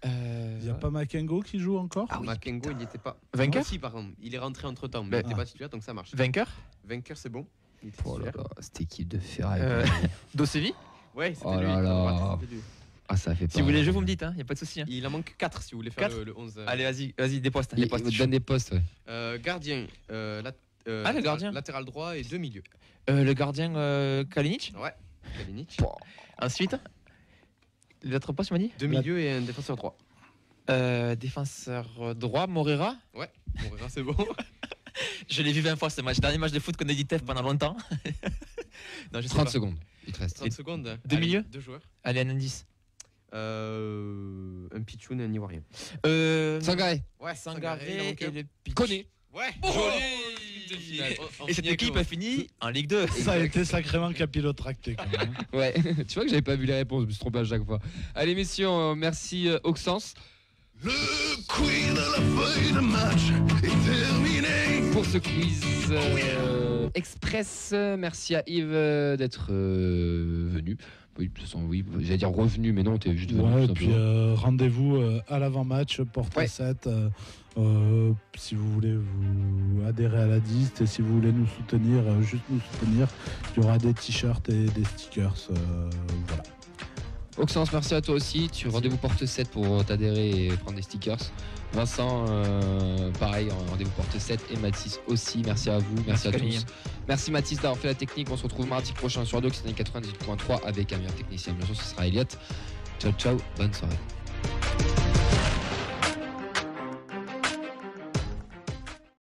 Il n'y a pas Makengo qui joue encore? Makengo il n'y était pas. Vainqueur. Si par contre, il est rentré entre temps, mais il n'était pas titulaire donc ça marche. Vainqueur. Vainqueur c'est bon. Il était Oh là titulaire. là, cette équipe de Ferrari. Dosevi. Ouais, c'était Oh lui. là à là. droite, c'était lui. Ah, ça fait pas. Si vous voulez jouer, vous me dites, il n'y a pas de souci. Il en manque 4 si vous voulez faire Quatre le 11. Allez, vas-y, des postes. Il donne des postes, ouais. Gardien, le gardien. latéral droit et 2 milieux. Le gardien Kalinic. Ouais, Kalinic. Ensuite, l'autre poste, tu m'as dit 2 milieux et un défenseur droit. Défenseur droit, Morera. Ouais, Morera c'est bon. Je l'ai vu 20 fois ce match. Dernier match de foot qu'on a dit TEF pendant longtemps. Non, je sais 30 pas. secondes. Il te reste. 30 secondes. Deux Allez, milieux. 2 joueurs. Allez, un indice. Un Pichoun et un Ivoirien. Sangaré. Ouais, Sangaré et le Pitch. Connais. Ouais, joli. Et cette équipe a fini en Ligue 2. Ça a été sacrément capillotracté quand même. Ouais, tu vois que j'avais pas vu les réponses, je me suis trompé à chaque fois. Allez messieurs, merci Auxence. Le quiz de la feuille de match est terminé. Pour ce quiz express, merci à Yves d'être venu. Oui, de toute façon, oui, j'allais dire revenu, mais non, t'es juste venu. Ouais, et tout puis simplement. rendez-vous à l'avant-match, porte Ouais. 7. Si vous voulez vous adhérer à la liste et si vous voulez nous soutenir, juste nous soutenir, il y aura des t-shirts et des stickers. Voilà. Auxence, merci à toi aussi. Tu rendez-vous porte 7 pour t'adhérer et prendre des stickers. Vincent, pareil, rendez-vous porte 7 et Mathis aussi. Merci à vous, merci à Camille. tous. Merci Mathis d'avoir fait la technique. On se retrouve mardi prochain sur Doc, c'est 98.3 avec un meilleur technicien. Bien sûr, ce sera Elliot. Ciao, ciao, bonne soirée.